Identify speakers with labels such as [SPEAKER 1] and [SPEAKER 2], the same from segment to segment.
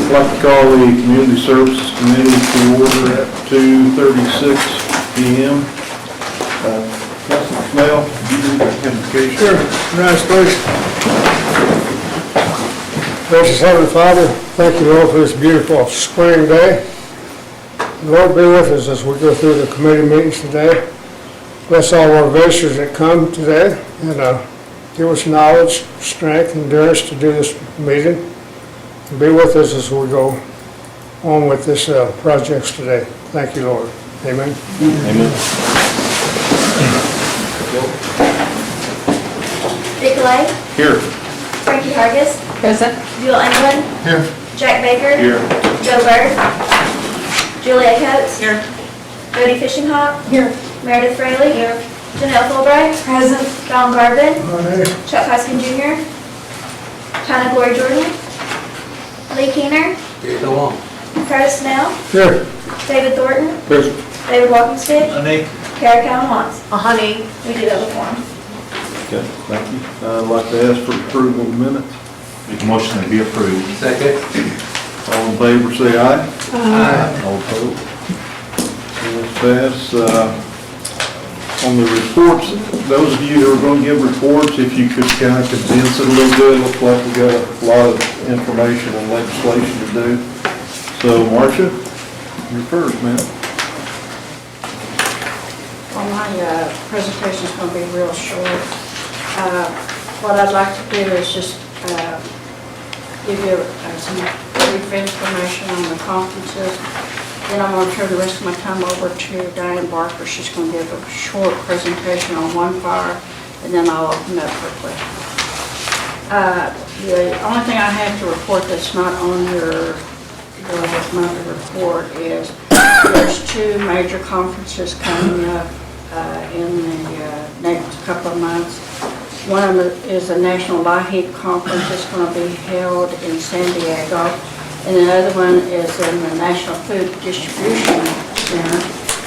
[SPEAKER 1] I'd like to call the Community Services Committee to order at 2:36 p.m. Councilman Snell, you read that invocation?
[SPEAKER 2] Sure. Rise, please. Gracious Heavenly Father, thank you, Lord, for this beautiful spring day. Lord, be with us as we go through the committee meetings today. Bless all our visitors that come today, and give us knowledge, strength, endurance to do this meeting. And be with us as we go on with this projects today. Thank you, Lord. Amen.
[SPEAKER 1] Amen.
[SPEAKER 3] Nicolay?
[SPEAKER 1] Here.
[SPEAKER 3] Frankie Hargis?
[SPEAKER 4] Present.
[SPEAKER 3] Bill England?
[SPEAKER 1] Here.
[SPEAKER 3] Jack Baker?
[SPEAKER 1] Here.
[SPEAKER 3] Joe Bird? Julia Coates?
[SPEAKER 4] Here.
[SPEAKER 3] Jody Fishinghawk?
[SPEAKER 4] Here.
[SPEAKER 3] Meredith Fraley? Here. Janelle Fulbright? Present. Don Garvin? Chuck Hoskin Jr.? China Glory Jordan? Lee Keener?
[SPEAKER 5] Go on.
[SPEAKER 3] Curtis Snell?
[SPEAKER 2] Here.
[SPEAKER 3] David Thornton?
[SPEAKER 1] Present.
[SPEAKER 3] David Walkingstick?
[SPEAKER 5] Honey.
[SPEAKER 3] Kara Cowan Watts?
[SPEAKER 4] Honey.
[SPEAKER 3] We do have a form.
[SPEAKER 1] Okay, thank you. I'd like to ask for approval of the minutes.
[SPEAKER 6] Make a motion to be approved.
[SPEAKER 5] Second.
[SPEAKER 1] All in favor, say aye.
[SPEAKER 5] Aye.
[SPEAKER 1] All opposed? Let's pass. On the reports, those of you who are going to give reports, if you could kind of condense it a little bit, it looks like we've got a lot of information and legislation to do. So, Marcia, you're first, ma'am.
[SPEAKER 4] Well, my presentation is going to be real short. What I'd like to do is just give you some brief information on the conferences. Then I'm going to turn the rest of my time over to Diane Barker. She's going to give a short presentation on One Fire, and then I'll open up for questions. The only thing I have to report that's not on your monthly report is there's two major conferences coming up in the next couple of months. One of them is the National LIHEAP Conference. It's going to be held in San Diego. And the other one is in the National Food Distribution Center,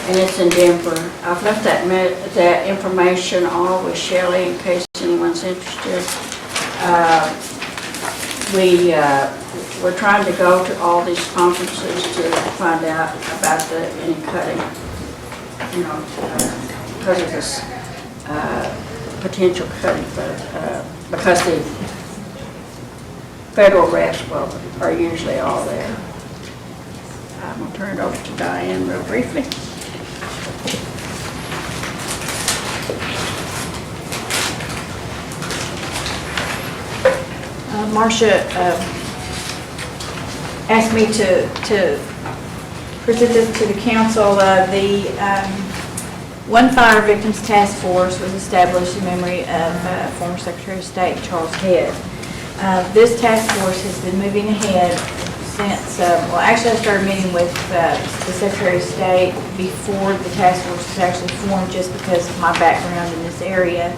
[SPEAKER 4] and it's in Denver. I've left that information all with Shelley in case anyone's interested. We're trying to go to all these conferences to find out about any cutting, because of this potential cutting, because the federal reps, are usually all there. I'm going to turn it over to Diane real briefly.
[SPEAKER 7] Marcia asked me to present this to the council. The One Fire Victims Task Force was established in memory of former Secretary of State Charles Head. This task force has been moving ahead since, actually I started meeting with the Secretary of State before the task force was actually formed, just because of my background in this area.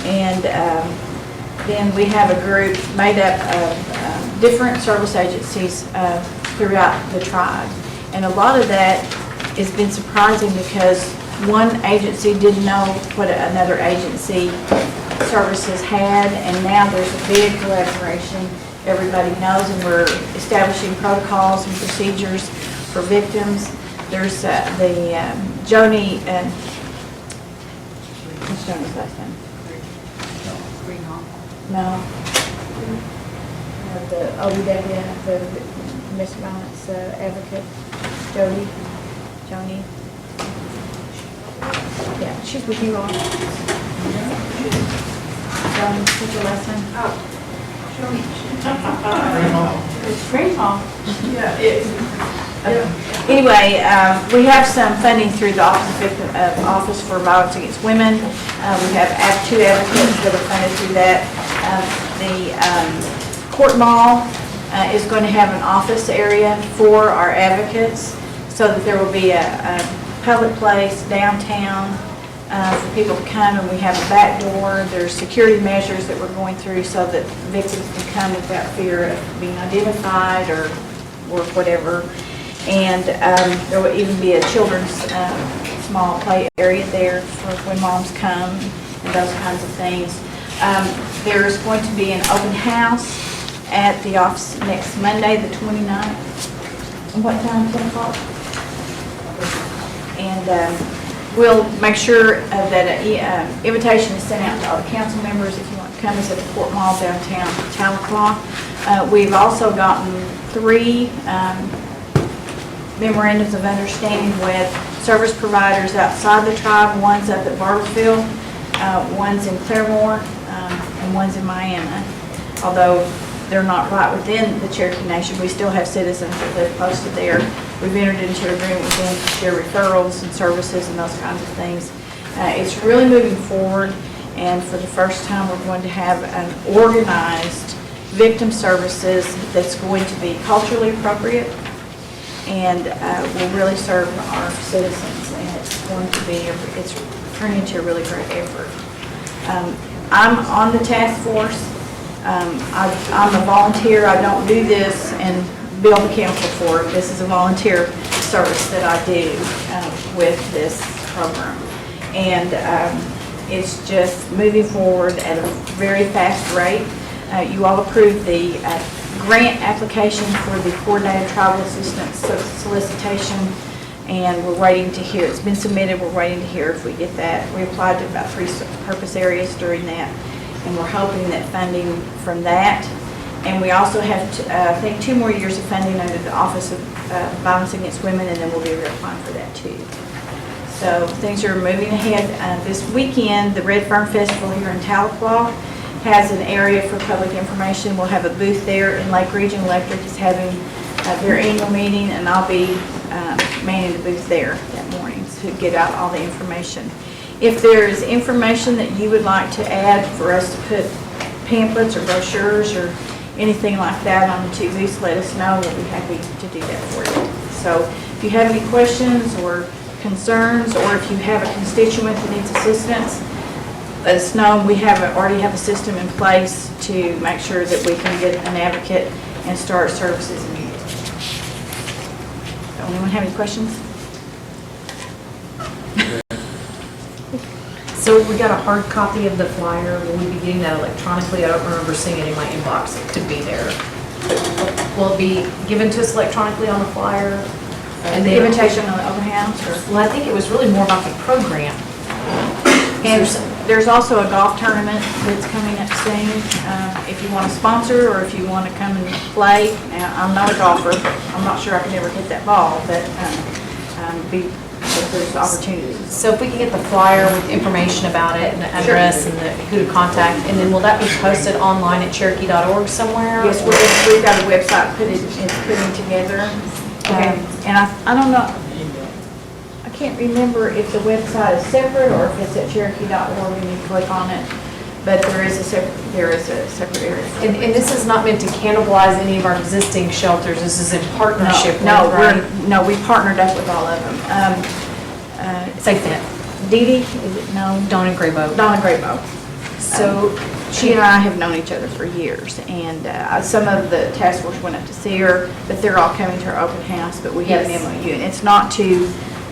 [SPEAKER 7] And then we have a group made up of different service agencies throughout the tribe. And a lot of that has been surprising because one agency didn't know what another agency services had, and now there's a big collaboration. Everybody knows, and we're establishing protocols and procedures for victims. There's the Joni, what's Joni's last name? No. The OBW, the domestic violence advocate, Joni. Yeah, she's with you all. What's your last name? It's Greenhall. Anyway, we have some funding through the Office for Violence Against Women. We have two advocates that are funded through that. The Court Mall is going to have an office area for our advocates, so that there will be a public place downtown for people to come, and we have a back door. There's security measures that we're going through so that victims can come without fear of being identified or whatever. And there will even be a children's small play area there for when moms come and those kinds of things. There's going to be an open house at the office next Monday, the 29th. And what time, 10 o'clock? And we'll make sure that an invitation is sent out to all the council members if you want to come. It's at the Fort Mall downtown, Tahlequah. We've also gotten 3 memorandums of understanding with service providers outside the tribe. One's up at Barberville, one's in Claremore, and one's in Miami. Although they're not right within the Cherokee Nation, we still have citizens that live posted there. We've entered into an agreement with them to share referrals and services and those kinds of things. It's really moving forward, and for the first time, we're going to have an organized victim services that's going to be culturally appropriate and will really serve our citizens, and it's going to be, it's turning into a really great effort. I'm on the task force. I'm a volunteer. I don't do this and bill the council for it. This is a volunteer service that I do with this program. And it's just moving forward at a very fast rate. You all approved the grant application for the coordinated tribal assistance solicitation, and we're waiting to hear. It's been submitted. We're waiting to hear if we get that. We applied to about 3 purpose areas during that, and we're hoping that funding from that. And we also have, I think, 2 more years of funding under the Office of Violence Against Women, and then we'll be reapplying for that too. So things are moving ahead. This weekend, the Red Fern Festival here in Tahlequah has an area for public information. We'll have a booth there, and Lake Region Electric is having their annual meeting, and I'll be manning the booth there that morning to get out all the information. If there is information that you would like to add for us to put pamphlets or brochures or anything like that on the 2 booths, let us know. We'll be happy to do that for you. So if you have any questions or concerns, or if you have a constituent that needs assistance, let us know. We already have a system in place to make sure that we can get an advocate and start services immediately. Anyone have any questions?
[SPEAKER 5] So we got a hard copy of the flyer. Will we be getting that electronically? I don't remember seeing it in my inbox. It could be there. Will it be given to us electronically on the flyer?
[SPEAKER 7] And the invitation on the open house?
[SPEAKER 5] Well, I think it was really more about the program.
[SPEAKER 7] And there's also a golf tournament that's coming up soon. If you want to sponsor or if you want to come and play. Now, I'm not a golfer. I'm not sure I can ever hit that ball, but there's opportunities.
[SPEAKER 5] So if we can get the flyer with information about it and the address and who to contact, and then will that be posted online at Cherokee.org somewhere?
[SPEAKER 7] Yes, we've got a website it's putting together.
[SPEAKER 5] Okay.
[SPEAKER 7] And I don't know, I can't remember if the website is separate or if it's at Cherokee.org and you click on it, but there is a separate area.
[SPEAKER 5] And this is not meant to cannibalize any of our existing shelters. This is in partnership
[SPEAKER 7] No,
[SPEAKER 5] with, right?
[SPEAKER 7] we partnered up with all of them.
[SPEAKER 5] Safe Net.
[SPEAKER 7] Dee Dee, is it? No.
[SPEAKER 5] Dawn and Grayboat.
[SPEAKER 7] Donna Graybo.
[SPEAKER 5] So
[SPEAKER 7] She and I have known each other for years, and some of the task force went up to see her, but they're all coming to our open house, but we have
[SPEAKER 5] Yes.
[SPEAKER 7] an MOU. And it's not to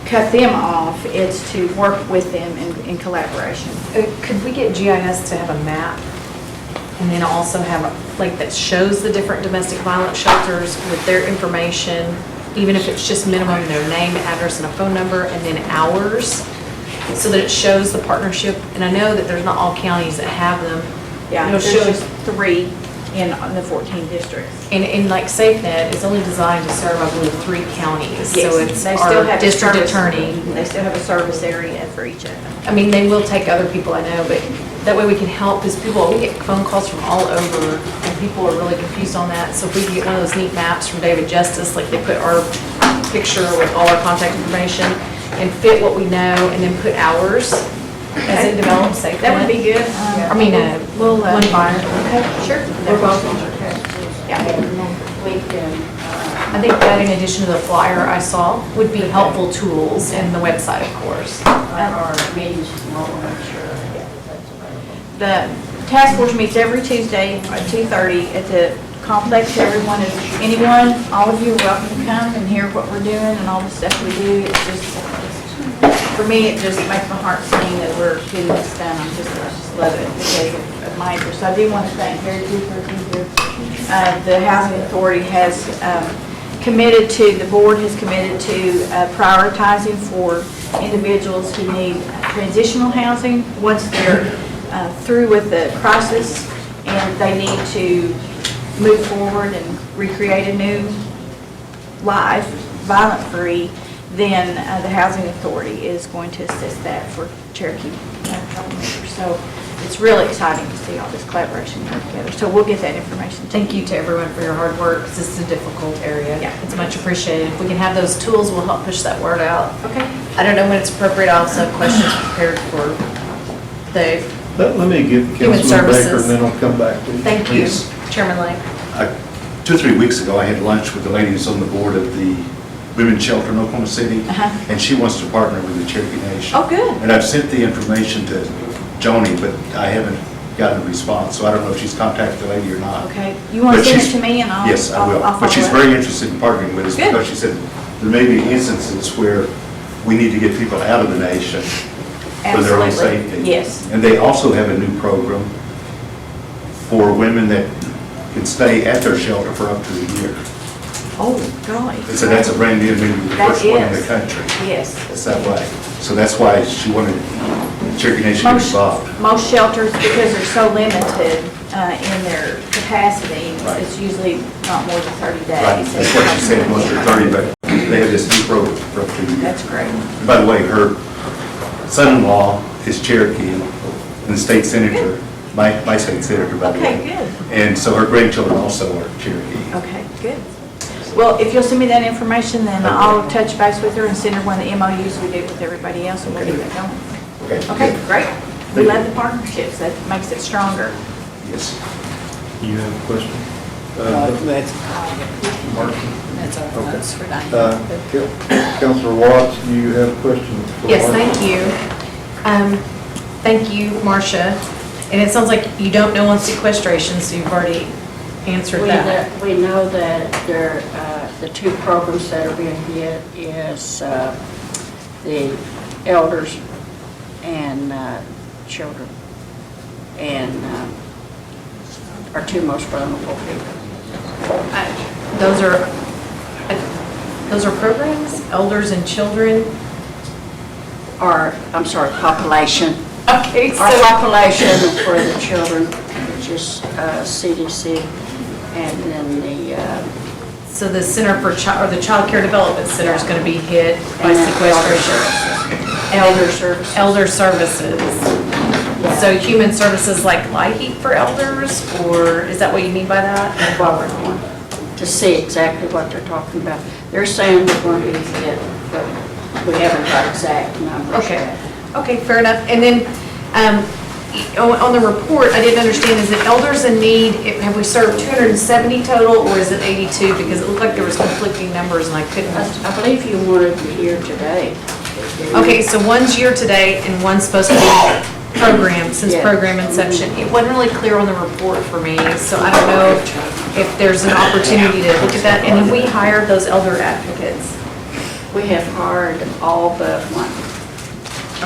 [SPEAKER 7] cut them off, it's to work with them in collaboration.
[SPEAKER 5] Could we get GIS to have a map and then also have like that shows the different domestic violence shelters with their information, even if it's just minimum their name, address, and a phone number, and then hours, so that it shows the partnership? And I know that there's not all counties that have them.
[SPEAKER 7] Yeah,
[SPEAKER 5] It'll
[SPEAKER 7] there's
[SPEAKER 5] show-
[SPEAKER 7] just 3 in the 14 districts.
[SPEAKER 5] And like SafeNet is only designed to serve, I believe, 3 counties. So
[SPEAKER 7] Yes,
[SPEAKER 5] it's
[SPEAKER 7] they still
[SPEAKER 5] our
[SPEAKER 7] have a
[SPEAKER 5] district
[SPEAKER 7] service-
[SPEAKER 5] attorney.
[SPEAKER 7] They still have a service area for each of them.
[SPEAKER 5] I mean, they will take other people, I know, but that way we can help, because we get phone calls from all over, and people are really confused on that. So if we can get one of those neat maps from David Justice, like they put our picture with all our contact information, and fit what we know, and then put hours as it develops, SafeNet.
[SPEAKER 7] That would be good.
[SPEAKER 5] I mean,
[SPEAKER 7] We'll,
[SPEAKER 5] one fire.
[SPEAKER 7] Okay, sure.
[SPEAKER 5] We're both.
[SPEAKER 7] Yeah.
[SPEAKER 5] I think that in addition to the flyer I saw would be helpful tools, and the website, of course.
[SPEAKER 7] The task force meets every Tuesday at 2:30 at the complex. Anyone, all of you are welcome to come and hear what we're doing and all the stuff we do. It's just, for me, it just makes my heart sing that we're getting this done. I just love it because of my interest. So I do want to thank Harry Cooper, the Housing Authority has committed to, the board has committed to prioritizing for individuals who need transitional housing once they're through with the crisis and they need to move forward and recreate a new life, violent-free, then the Housing Authority is going to assist that for Cherokee troublemakers. So it's really exciting to see all this collaboration come together. So we'll get that information to
[SPEAKER 5] Thank you to everyone for your hard work, 'cause this is a difficult area.
[SPEAKER 7] Yeah.
[SPEAKER 5] It's much appreciated. If we can have those tools, we'll help push that word out.
[SPEAKER 7] Okay.
[SPEAKER 5] I don't know when it's appropriate, I also have questions prepared for Dave.
[SPEAKER 1] Let me get
[SPEAKER 5] Human
[SPEAKER 1] Councilman Baker,
[SPEAKER 5] Services.
[SPEAKER 1] and then I'll come back to you.
[SPEAKER 5] Thank you,
[SPEAKER 6] Please.
[SPEAKER 5] Chairman Lake.
[SPEAKER 6] 2 or 3 weeks ago, I had lunch with the ladies on the board of the Women's Shelter in Oklahoma City,
[SPEAKER 7] Uh-huh.
[SPEAKER 6] and she wants to partner with the Cherokee Nation.
[SPEAKER 7] Oh, good.
[SPEAKER 6] And I've sent the information to Joni, but I haven't gotten a response, so I don't know if she's contacted the lady or not.
[SPEAKER 7] Okay. You want to
[SPEAKER 6] But
[SPEAKER 7] send it
[SPEAKER 6] she's-
[SPEAKER 7] to me and I'll?
[SPEAKER 6] Yes, I will.
[SPEAKER 7] I'll
[SPEAKER 6] But she's
[SPEAKER 7] follow up.
[SPEAKER 6] very interested in partnering with us
[SPEAKER 7] Good.
[SPEAKER 6] because she said there may be instances where we need to get people out of the nation for their own
[SPEAKER 7] Absolutely.
[SPEAKER 6] safety.
[SPEAKER 7] Yes.
[SPEAKER 6] And they also have a new program for women that can stay at their shelter for up to a year.
[SPEAKER 7] Oh, golly.
[SPEAKER 6] So that's a brand new, maybe the
[SPEAKER 7] That
[SPEAKER 6] first one in the
[SPEAKER 7] is.
[SPEAKER 6] country.
[SPEAKER 7] Yes.
[SPEAKER 6] It's that way. So that's why she wanted Cherokee Nation to be involved.
[SPEAKER 7] Most shelters, because they're so limited in their capacity,
[SPEAKER 6] Right.
[SPEAKER 7] it's usually not more than 30 days.
[SPEAKER 6] Right, that's what she said, most are 30, but they have this new program for up to a year.
[SPEAKER 7] That's great.
[SPEAKER 6] And by the way, her son-in-law is Cherokee and the state senator, my state senator, by the way.
[SPEAKER 7] Okay, good.
[SPEAKER 6] And so her grandchildren also are Cherokee.
[SPEAKER 7] Okay, good. Well, if you'll send me that information, then I'll touch base with her and send her one of the MOUs we did with everybody else, and we'll get that going.
[SPEAKER 6] Okay.
[SPEAKER 7] Okay,
[SPEAKER 6] good.
[SPEAKER 7] great. We love the partnerships. That makes it stronger.
[SPEAKER 6] Yes.
[SPEAKER 1] You have a question?
[SPEAKER 8] That's
[SPEAKER 1] Mark?
[SPEAKER 8] all right. That's for Diane.
[SPEAKER 1] Councilor Watts, do you have a question? for
[SPEAKER 5] Yes,
[SPEAKER 1] Mark?
[SPEAKER 5] thank you. Thank you, Marcia. And it sounds like you don't know on sequestration, so you've already answered that.
[SPEAKER 4] We know that there, the 2 programs that are being hit is the elders and children, and our 2 most vulnerable people.
[SPEAKER 5] Those are programs, elders and children?
[SPEAKER 4] I'm sorry, population.
[SPEAKER 5] Okay,
[SPEAKER 4] Our population for the children, which is CDC, and then
[SPEAKER 5] So the Center for Child, or the Child Care Development Center is going to be hit by
[SPEAKER 4] and then
[SPEAKER 5] sequestration.
[SPEAKER 4] elder services.
[SPEAKER 5] Elder services. So human services like LIHEAP for elders, or is that what you mean by that?
[SPEAKER 4] That's why we're going to see exactly what they're talking about. They're saying they're going to be hit, but we haven't got exact numbers
[SPEAKER 5] Okay,
[SPEAKER 4] yet.
[SPEAKER 5] okay, fair enough. And then, on the report, I didn't understand, is it elders in need, have we served 270 total, or is it 82? Because it looked like there was conflicting numbers and I couldn't.
[SPEAKER 4] I believe you wanted to hear today.
[SPEAKER 5] Okay, so one's year-to-date and one's supposed to be programmed since
[SPEAKER 4] Yeah.
[SPEAKER 5] program inception. It wasn't really clear on the report for me, so I don't know if there's an opportunity to look at that. And have we hired those elder advocates?
[SPEAKER 4] We have hired all but one.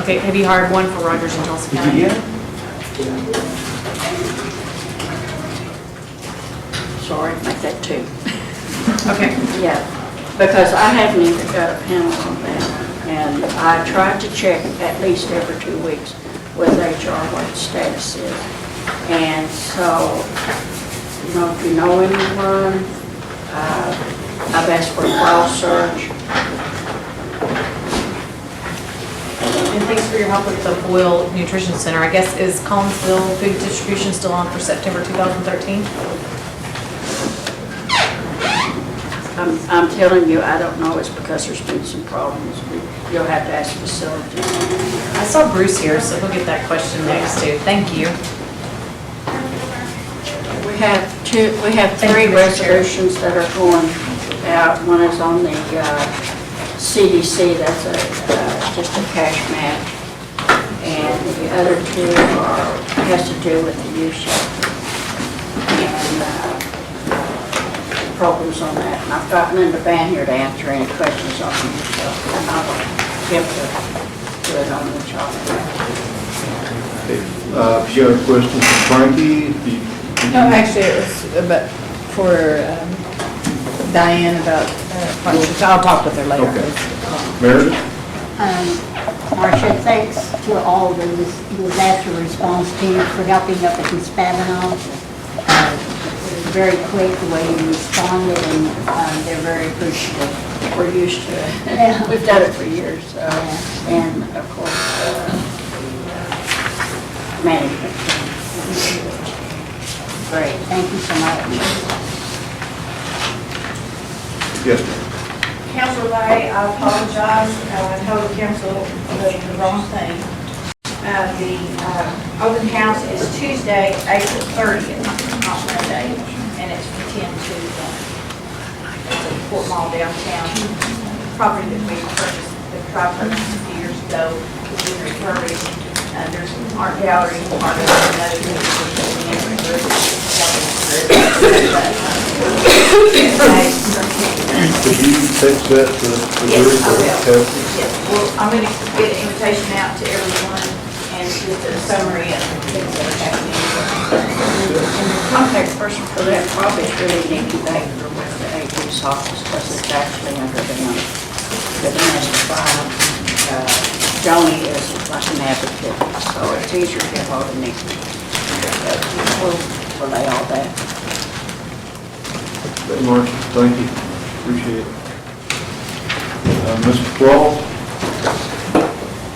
[SPEAKER 5] Okay, have you hired one for Rogers and Johnson County?
[SPEAKER 4] Sorry, make that 2.
[SPEAKER 5] Okay,
[SPEAKER 4] Yeah, because I haven't even got a panel on that. And I tried to check at least every 2 weeks with HR what the status is. And so, if you know anyone, I've asked for a file search.
[SPEAKER 5] and thanks for your help with the Boyle Nutrition Center. I guess, is Collinsville food distribution still on for September 2013?
[SPEAKER 4] I'm telling you, I don't know, it's because there's been some problems. You'll have to ask facilities.
[SPEAKER 5] I saw Bruce here, so he'll get that question next too. Thank you.
[SPEAKER 4] We have
[SPEAKER 5] Thank
[SPEAKER 4] 3
[SPEAKER 5] you, Mr. Chair.
[SPEAKER 4] resolutions that are going out. One is on the CDC, that's just a cash match. And the other 2 has to do with the youth shelter. And programs on that. And I've gotten in the van here to answer any questions on the youth shelter. And I will give to it on the job.
[SPEAKER 1] If you have a question for Frankie,
[SPEAKER 8] No, actually, it was about
[SPEAKER 7] for Diane about, I'll talk with her later.
[SPEAKER 1] Okay. Meredith?
[SPEAKER 9] Marcia, thanks to all the disaster response teams for helping up at East Babylon. Very quick the way you responded, and they're very appreciative.
[SPEAKER 4] We're used to it.
[SPEAKER 9] Yeah.
[SPEAKER 4] We've done it for years, so. And of course, management.
[SPEAKER 9] Great, thank you so much.
[SPEAKER 1] Yes, ma'am.
[SPEAKER 7] Council Ray, I apologize, I told the council the wrong thing. The open house is Tuesday, April 30th, not Monday, and it's from 10 to 1. It's a Fort Mall downtown property that we purchased, the tribe purchased a few years ago. It's been refurbished. There's an art gallery, part of
[SPEAKER 1] Could you text that to the
[SPEAKER 7] Yes,
[SPEAKER 1] group?
[SPEAKER 7] I will.
[SPEAKER 1] Okay.
[SPEAKER 7] Yes, well, I'm going to get an invitation out to everyone and just a summary of things that are happening.
[SPEAKER 4] And the contact person for that probably is really Nikki Baker with the AG's office, because it's actually under them. The domestic violence, Joni is like an advocate, so it's easier to get hold of Nikki. We'll relay all that.
[SPEAKER 1] Okay, Marcia, thank you. Appreciate it. Mr. Qualls?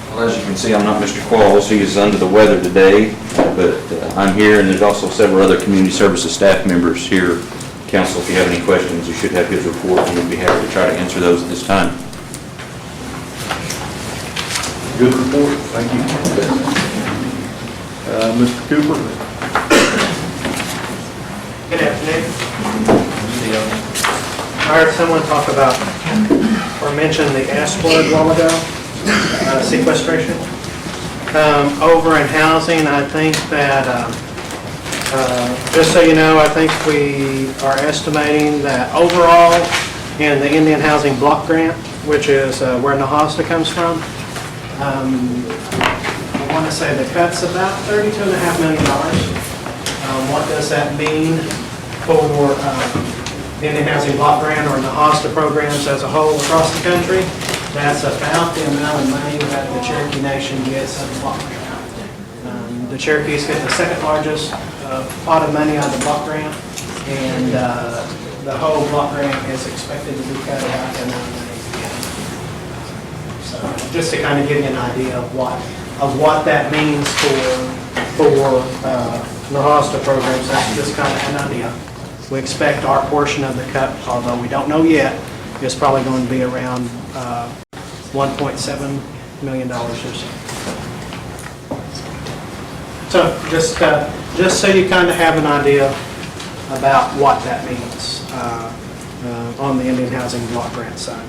[SPEAKER 10] Well, as you can see, I'm not Mr. Qualls. He is under the weather today, but I'm here, and there's also several other community services staff members here. Council, if you have any questions, you should have his report, and we'd be happy to try to answer those at this time.
[SPEAKER 1] Good report, thank you. Mr. Cooper?
[SPEAKER 11] Good afternoon. I heard someone talk about, or mention the ash flood a while ago, sequestration. Over in housing, I think that, just so you know, I think we are estimating that overall in the Indian Housing Block Grant, which is where Nahasta comes from, I want to say the cut's about $32.5 million. What does that mean for Indian Housing Block Grant or Nahasta programs as a whole across the country? That's about the amount of money that the Cherokee Nation gets of the block grant. The Cherokees get the second largest pot of money out of the block grant, and the whole block grant is expected to be cut about the amount of money again. So just to kind of give you an idea of what that means for Nahasta programs, that's just kind of an idea. We expect our portion of the cut, although we don't know yet, is probably going to be around $1.7 million or so. So just so you kind of have an idea about what that means on the Indian Housing Block Grant side.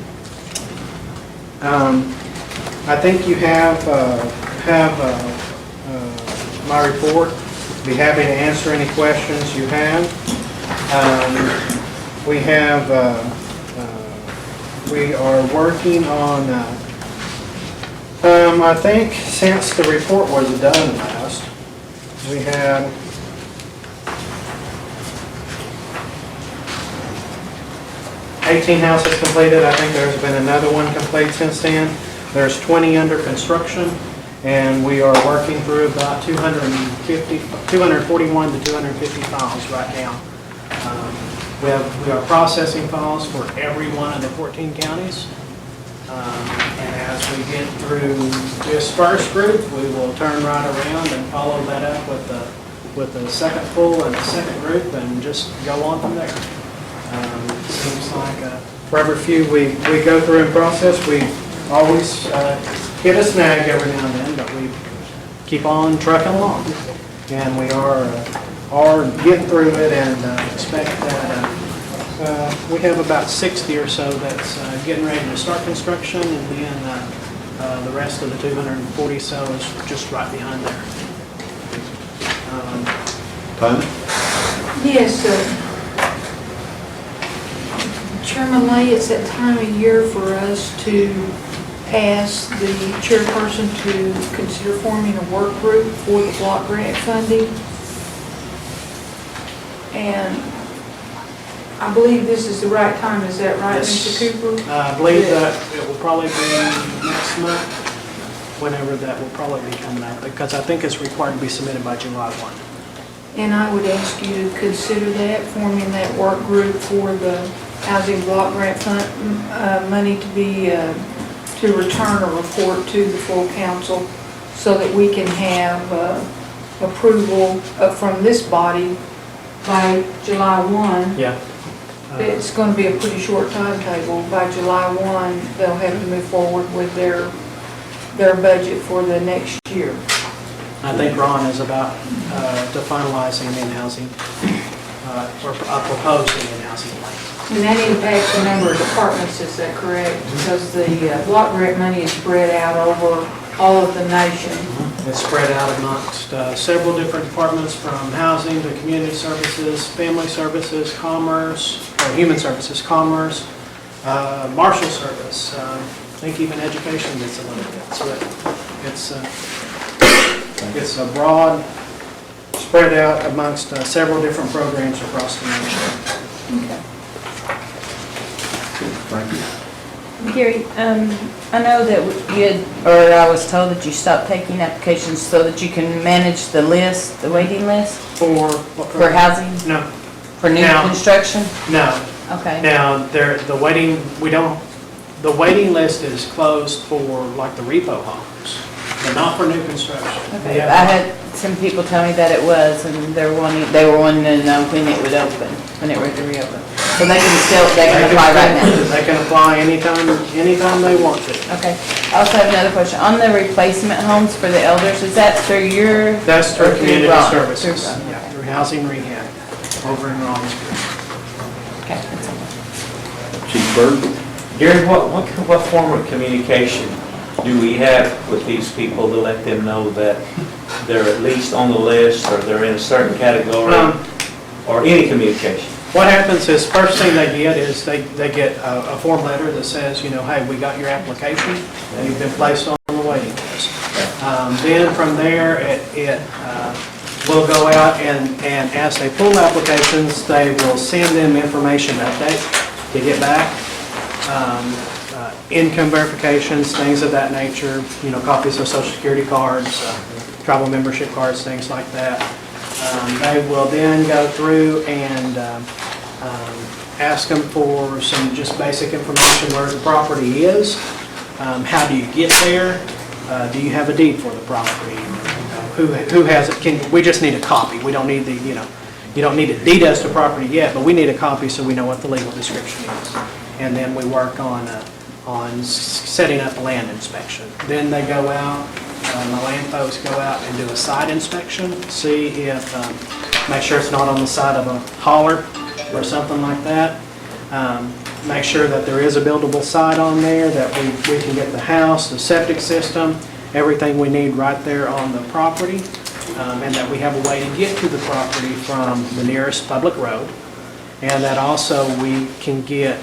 [SPEAKER 11] I think you have my report. Be happy to answer any questions you have. We are working on, I think since the report was done last, we had $18 houses completed. I think there's been another one complete since then. There's 20 under construction, and we are working through about 241 to 250 files right now. We are processing files for every one of the 14 counties. And as we get through this first group, we will turn right around and follow that up with the second pool and the second group, and just go on from there. Seems like for every few we go through and process, we always hit a snag every now and then, but we keep on trucking along. And we are getting through it, and expect that we have about 60 or so that's getting ready to start construction, and then the rest of the 240 so is just right behind there.
[SPEAKER 1] Tanya?
[SPEAKER 12] Yes, Chairman Lay, it's that time of year for us to ask the chairperson to consider forming a work group for the block grant funding. And I believe this is the right time, is that right,
[SPEAKER 11] Yes.
[SPEAKER 12] Mr. Cooper?
[SPEAKER 11] I believe that it will probably be next month, whenever that will probably be coming out, because I think it's required to be submitted by July 1.
[SPEAKER 12] And I would ask you to consider that, forming that work group for the housing block grant fund, money to be, to return a report to the full council so that we can have approval from this body by July 1.
[SPEAKER 11] Yeah.
[SPEAKER 12] It's going to be a pretty short timetable. By July 1, they'll have to move forward with their budget for the next year.
[SPEAKER 11] I think Ron is about to finalize an in-housing, or proposing an in-housing plan.
[SPEAKER 12] And that impacts a number of departments, is that correct? Because the block grant money is spread out over all of the nation.
[SPEAKER 11] It's spread out amongst several different departments, from housing to community services, family services, commerce, or human services, commerce, marshal service, I think even education gets a little bit. So it's a broad, spread out amongst several different programs across the nation.
[SPEAKER 12] Okay.
[SPEAKER 1] Thank you.
[SPEAKER 7] Gary, I know that I was told that you stopped taking applications so that you can manage the list, the waiting list
[SPEAKER 11] For what
[SPEAKER 7] for
[SPEAKER 11] program?
[SPEAKER 7] housing,
[SPEAKER 11] No,
[SPEAKER 7] for new
[SPEAKER 11] Now-
[SPEAKER 7] construction?
[SPEAKER 11] no.
[SPEAKER 7] Okay.
[SPEAKER 11] Now, the waiting list is closed for like the repo homes, but not for new construction.
[SPEAKER 7] Okay,
[SPEAKER 11] Yeah.
[SPEAKER 7] I had some people tell me that it was, and they were wanting to know when it would open, when it would reopen. So they can apply right now.
[SPEAKER 11] They can apply anytime they want to.
[SPEAKER 7] Okay. I also have another question. On the replacement homes for the elders, is that through your?
[SPEAKER 11] That's through
[SPEAKER 7] or
[SPEAKER 11] community
[SPEAKER 7] Ron?
[SPEAKER 11] services,
[SPEAKER 7] Through Ron,
[SPEAKER 11] yeah,
[SPEAKER 7] okay.
[SPEAKER 11] through housing rehab over in Rollinsford.
[SPEAKER 7] Okay, that's all.
[SPEAKER 1] Chief Bird?
[SPEAKER 13] Gary, what form of communication do we have with these people to let them know that they're at least on the list, or they're in a certain category, or any communication?
[SPEAKER 11] What happens is, first thing they get is they get a form letter that says, hey, we got your application, and you've been placed on the waiting list. Then from there, it will go out, and as they pull applications, they will send them information update to get back. Income verifications, things of that nature, copies of social security cards, tribal membership cards, things like that. They will then go through and ask them for some just basic information, where the property is, how do you get there, do you have a deed for the property, who has it, we just need a copy, we don't need you don't need to deed us the property yet, but we need a copy so we know what the legal description is. And then we work on setting up a land inspection. Then they go out, the land folks go out and do a site inspection, see if, make sure it's not on the side of a holler or something like that. Make sure that there is a buildable site on there, that we can get the house, the septic system, everything we need right there on the property, and that we have a way to get to the property from the nearest public road, and that also we can get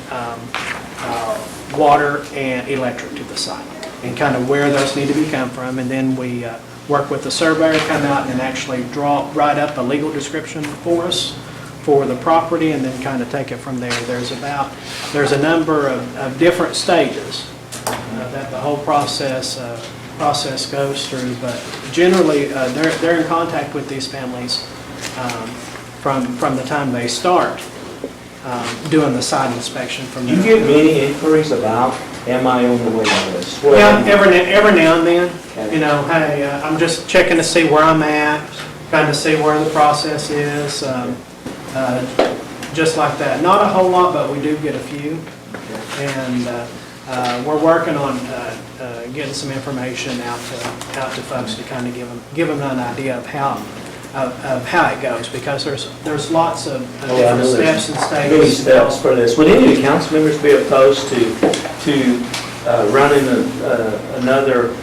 [SPEAKER 11] water and electric to the site, and kind of where those need to be come from, and then we work with the surveyor, come out and actually write up a legal description for us for the property, and then kind of take it from there. There's a number of different stages that the whole process goes through, but generally they're in contact with these families from the time they start doing the site inspection. From
[SPEAKER 13] Do you get many inquiries about, am I on the waiting list?
[SPEAKER 11] Yeah, every now and then, hey, I'm just checking to see where I'm at, kind of see where the process is, just like that. Not a whole lot, but we do get a few, and we're working on getting some information out to folks to kind of give them an idea of how it goes, because there's lots of different steps and stages.
[SPEAKER 13] Many steps for this. Would any of the council members be opposed to running another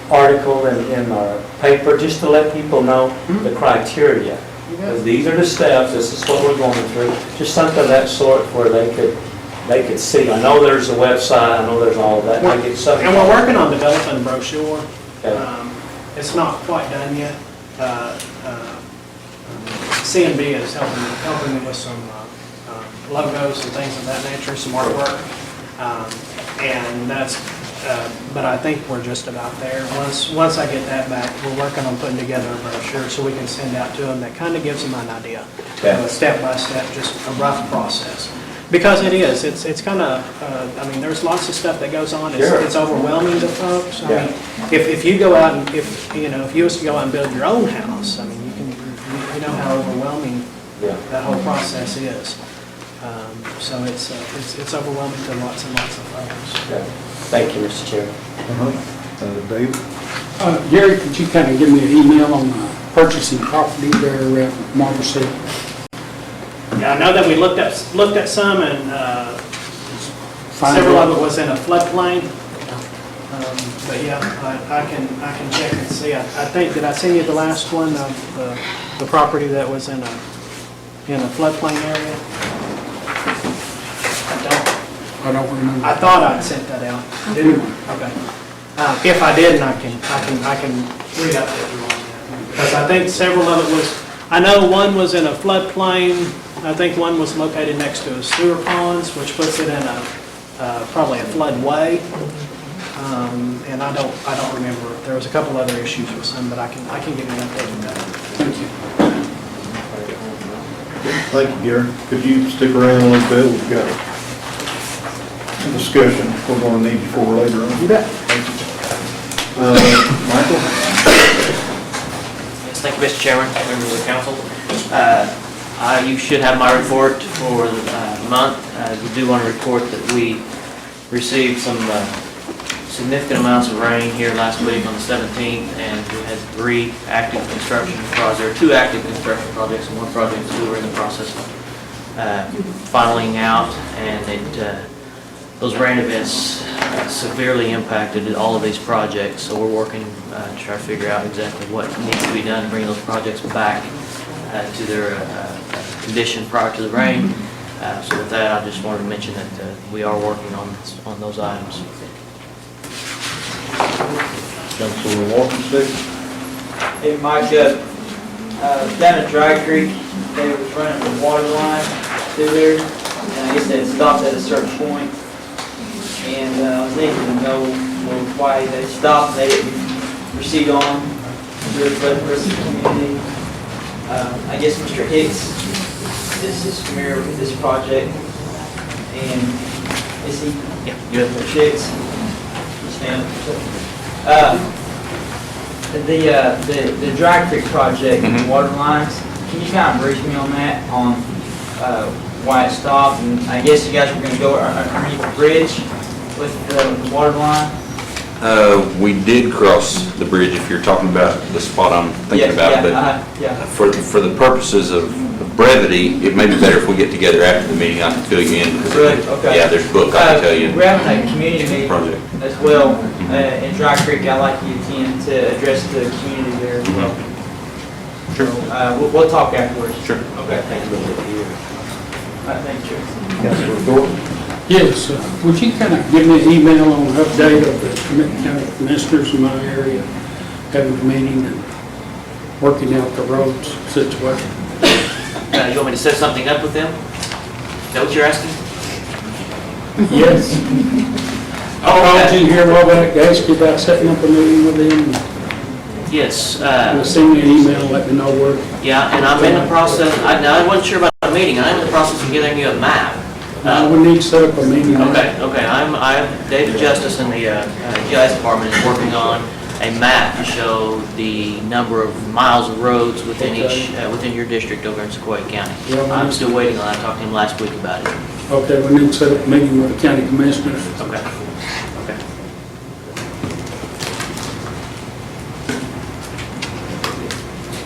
[SPEAKER 13] article in our paper, just to let people know the criteria? Because these are the steps, this is what we're going through, just something of that sort where they could see. I know there's a website, I know there's all of that.
[SPEAKER 11] And we're working on developing a brochure.
[SPEAKER 13] Okay.
[SPEAKER 11] It's not quite done yet. CNB is helping me with some logos and things of that nature, some artwork. And that's, but I think we're just about there. Once I get that back, we're working on putting together a brochure so we can send out to them that kind of gives them an idea. Step by step, just a rough process. Because it is, it's kind of, I mean, there's lots of stuff that goes on. It's overwhelming to folks. I mean, if you go out and, if you was to go out and build your own house, I mean, you know how overwhelming that whole process is. So it's overwhelming to lots and lots of folks.
[SPEAKER 13] Thank you, Mr. Chairman.
[SPEAKER 1] David?
[SPEAKER 14] Gary, could you kind of give me an email on purchasing property there at Marble City?
[SPEAKER 11] Yeah, I know that we looked at some, and several of it was in a floodplain. But yeah, I can check and see. I think, did I send you the last one of the property that was in a floodplain area?
[SPEAKER 14] I don't remember.
[SPEAKER 11] I thought I'd sent that out. Didn't I? Okay. If I didn't, I can read up if you want. Because I think several of it was, I know one was in a floodplain. I think one was located next to a sewer ponds, which puts it in probably a floodway. And I don't remember. There was a couple other issues with some, but I can give you an update on that.
[SPEAKER 14] Thank you.
[SPEAKER 1] Thank you, Gary. Could you stick around a little bit? We've got some discussion we're going to need you for later on.
[SPEAKER 11] You bet.
[SPEAKER 1] Thank you. Michael?
[SPEAKER 15] Yes, thank you, Mr. Chairman, members of the council. You should have my report for the month. We do want to report that we received some significant amounts of rain here last week on the 17th, and we had 3 active construction projects, 2 active construction projects, and 1 project that we were in the process of finaling out, and those rain events severely impacted all of these projects, so we're working to try to figure out exactly what needs to be done to bring those projects back to their condition prior to the rain. So with that, I just wanted to mention that we are working on those items.
[SPEAKER 1] Councilor Walker,
[SPEAKER 16] Hey, Mike, down at Dry Creek, they was running the water line through there, and I guess they had stopped at a certain point. And I was needing to know why they stopped, they didn't proceed on to the rest of the community. I guess Mr. Hicks is familiar with this project, and is he?
[SPEAKER 15] Yeah, good.
[SPEAKER 16] Mr. Hicks? Stand. The Dry Creek project, water lines, can you kind of brief me on that, on why it stopped? And I guess you guys were going to go underneath the bridge with the water line?
[SPEAKER 10] We did cross the bridge, if you're talking about the spot I'm thinking about, but for the purposes of brevity, it may be better if we get together after the meeting. I can fill you in.
[SPEAKER 16] Really? Okay.
[SPEAKER 10] Yeah, there's a book I can tell you.
[SPEAKER 16] We're having a community meeting
[SPEAKER 10] Project.
[SPEAKER 16] as well in Dry Creek. I'd like you to attend to address the community there as well.
[SPEAKER 10] Sure.
[SPEAKER 16] So, we'll talk afterwards.
[SPEAKER 10] Sure.
[SPEAKER 16] Okay, thank you. Thank you.
[SPEAKER 1] Councilor Thornton?
[SPEAKER 14] Yes, would you kind of give me an email on an update of the county commissioners in my area having a meeting and working out the roads situation?
[SPEAKER 15] You want me to set something up with them? Is that what you're asking?
[SPEAKER 14] Yes. I called you here a while back, asked you about setting up a meeting with them.
[SPEAKER 15] Yes.
[SPEAKER 14] Send me an email, let me know where.
[SPEAKER 15] Yeah, and I'm in the process, I wasn't sure about the meeting, I'm in the process of getting you a map.
[SPEAKER 14] We need to set up a meeting.
[SPEAKER 15] Okay, David Justice in the GIS department is working on a map to show the number of miles of roads within within your district over in Sequoia County. I'm still waiting on that, I talked to him last week about it.
[SPEAKER 14] Okay, we need to set up a meeting with the county commissioners.
[SPEAKER 15] Okay.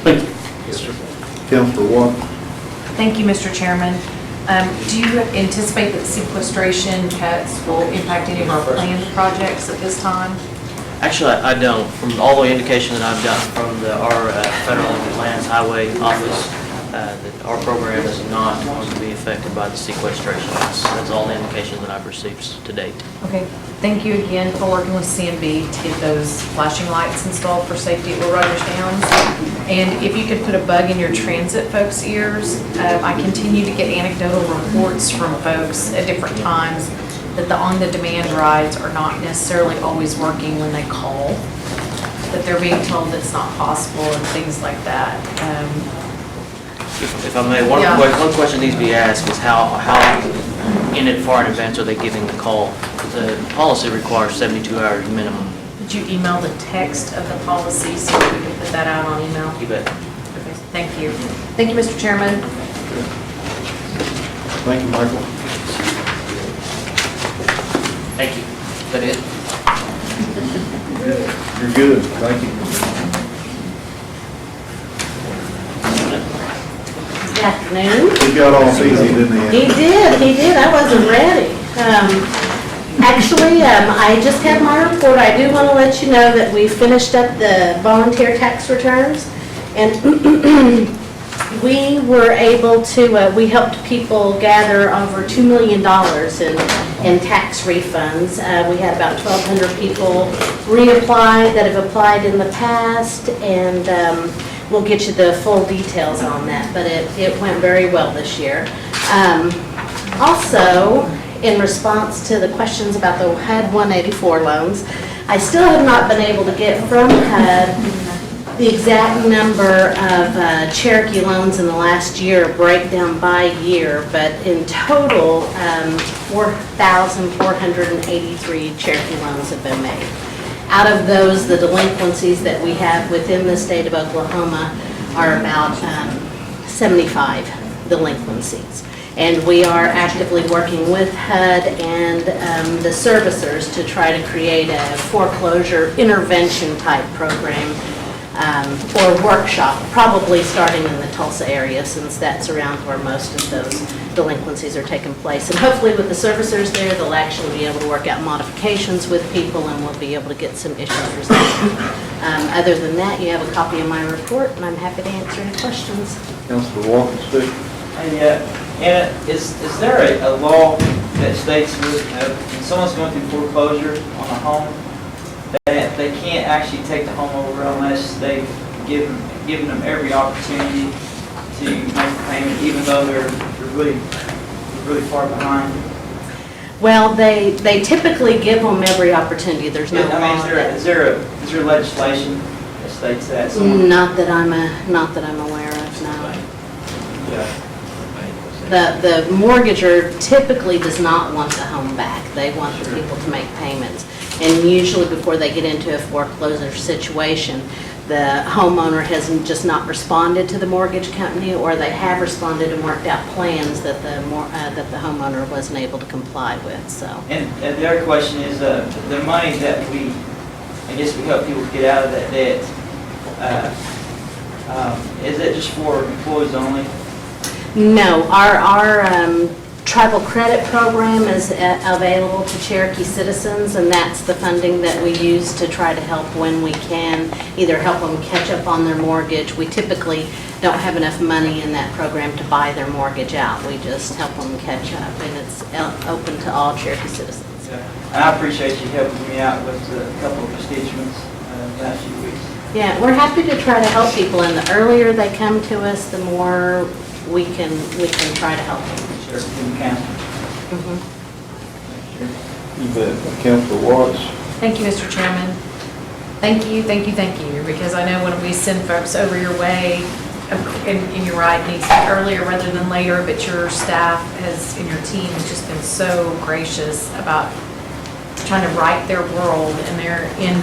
[SPEAKER 14] Thank you.
[SPEAKER 1] Yes, sir. Councilor Watt?
[SPEAKER 5] Thank you, Mr. Chairman. Do you anticipate that sequestration cuts will impact any of our planned projects at this time?
[SPEAKER 15] Actually, I don't. From all the indication that I've gotten from our Federal Lands Highway Office, that our program is not going to be affected by the sequestration. That's all the indications that I've received to date.
[SPEAKER 5] Okay, thank you again for working with CNB to get those flashing lights installed for safety at Will Rogers Downs. And if you could put a bug in your transit folks' ears, I continue to get anecdotal reports from folks at different times that the on-the-demand rides are not necessarily always working when they call, that they're being told it's not possible and things like that.
[SPEAKER 15] If I may, one question needs to be asked is how far in advance are they giving the call? The policy requires 72 hours minimum.
[SPEAKER 5] Did you email the text of the policy so we can put that out on email?
[SPEAKER 15] You bet.
[SPEAKER 5] Okay, thank you. Thank you, Mr. Chairman.
[SPEAKER 1] Thank you, Michael.
[SPEAKER 15] Thank you. Is that it?
[SPEAKER 1] You're good, thank you.
[SPEAKER 17] Good afternoon.
[SPEAKER 1] He got off easy, didn't he?
[SPEAKER 17] He did, I wasn't ready. Actually, I just had my report. I do want to let you know that we finished up the volunteer tax returns, and we were able to, we helped people gather over $2 million in tax refunds. We had about 1,200 people reapply that have applied in the past, and we'll get you the full details on that, but it went very well this year. Also, in response to the questions about the HUD 184 loans, I still have not been able to get from HUD the exact number of Cherokee loans in the last year, breakdown by year, but in total, 4,483 Cherokee loans have been made. Out of those, the delinquencies that we have within the state of Oklahoma are about 75 delinquencies. And we are actively working with HUD and the servicers to try to create a foreclosure intervention type program or workshop, probably starting in the Tulsa area, since that's around where most of those delinquencies are taking place. And hopefully with the servicers there, they'll actually be able to work out modifications with people, and we'll be able to get some issues resolved. Other than that, you have a copy of my report, and I'm happy to answer any questions.
[SPEAKER 1] Councilor Walker, speak.
[SPEAKER 16] Anna, is there a law that states when someone's going through foreclosure on a home, that they can't actually take the home over unless they've given them every opportunity to make the payment, even though they're really far behind?
[SPEAKER 17] Well, they typically give them every opportunity. There's no law.
[SPEAKER 16] Is there legislation that states that?
[SPEAKER 17] Not that I'm aware of, no.
[SPEAKER 16] Yeah.
[SPEAKER 17] The mortgager typically does not want the home back. They want the people to make payments. And usually before they get into a foreclosure situation, the homeowner has just not responded to the mortgage company, or they have responded and worked out plans that the homeowner wasn't able to comply with. So.
[SPEAKER 16] And the other question is the money that we help people get out of that debt. Is it just for employees only?
[SPEAKER 17] No, our tribal credit program is available to Cherokee citizens, and that's the funding that we use to try to help when we can, either help them catch up on their mortgage. We typically don't have enough money in that program to buy their mortgage out. We just help them catch up, and it's open to all Cherokee citizens.
[SPEAKER 16] Yeah. I appreciate you helping me out with a couple of constituents the last few weeks.
[SPEAKER 17] Yeah, we're happy to try to help people, and the earlier they come to us, the more we can try to help them.
[SPEAKER 16] Sure, you can.
[SPEAKER 1] You bet. Councilor Watts.
[SPEAKER 5] Thank you, Mr. Chairman. Thank you, because I know when we send folks over your way, and you're right, it needs to be earlier rather than later, but your staff and your team has just been so gracious about trying to right their world, and they're in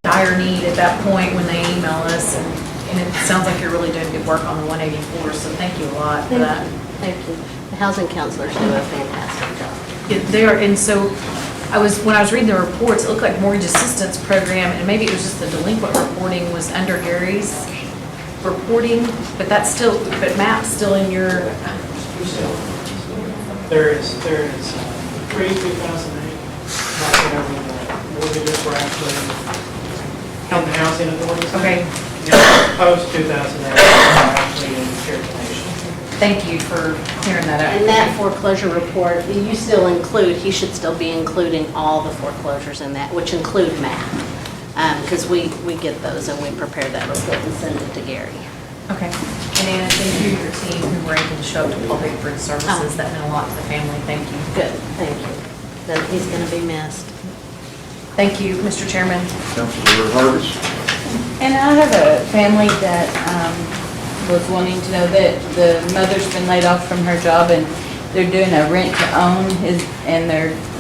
[SPEAKER 5] dire need at that point when they email us, and it sounds like you're really doing good work on the 184, so thank you a lot for that.
[SPEAKER 17] Thank you. The housing counselors do a fantastic job.
[SPEAKER 5] They are, and so when I was reading the reports, it looked like mortgage assistance program, and maybe it was just the delinquent reporting was under Gary's reporting, but Matt's still in your.
[SPEAKER 11] There is pre-2008, mortgages were actually in the housing authorities.
[SPEAKER 5] Okay.
[SPEAKER 11] Post-2008, we're actually in Cherokee Nation.
[SPEAKER 5] Thank you for clearing that up.
[SPEAKER 17] And that foreclosure report, you still include, he should still be including all the foreclosures in that, which include MAP. Because we get those and we prepare that report and send it to Gary.
[SPEAKER 5] Okay. And Anna, thank you, your team who were able to show up to public bridge services. That meant a lot to the family. Thank you.
[SPEAKER 17] Good, thank you. Then he's going to be missed.
[SPEAKER 5] Thank you, Mr. Chairman.
[SPEAKER 1] Councilor Harvest.
[SPEAKER 7] And I have a family that was wanting to know that the mother's been laid off from her job and they're doing a rent to own and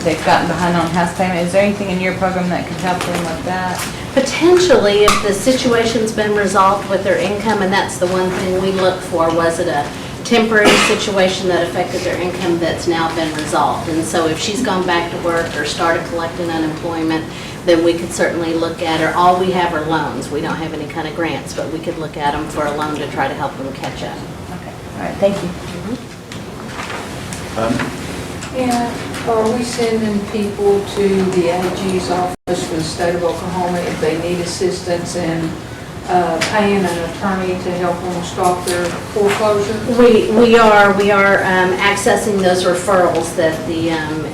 [SPEAKER 7] they've gotten behind on house payment. Is there anything in your program that could help them with that?
[SPEAKER 17] Potentially, if the situation's been resolved with their income, and that's the one thing we look for, was it a temporary situation that affected their income that's now been resolved? And so if she's gone back to work or started collecting unemployment, then we could certainly look at her. All we have are loans. We don't have any kind of grants, but we could look at them for a loan to try to help them catch up.
[SPEAKER 7] Okay, all right, thank you.
[SPEAKER 12] Yeah, are we sending people to the AG's office for the state of Oklahoma if they need assistance in paying an attorney to help them stop their foreclosure?
[SPEAKER 17] We are accessing those referrals that the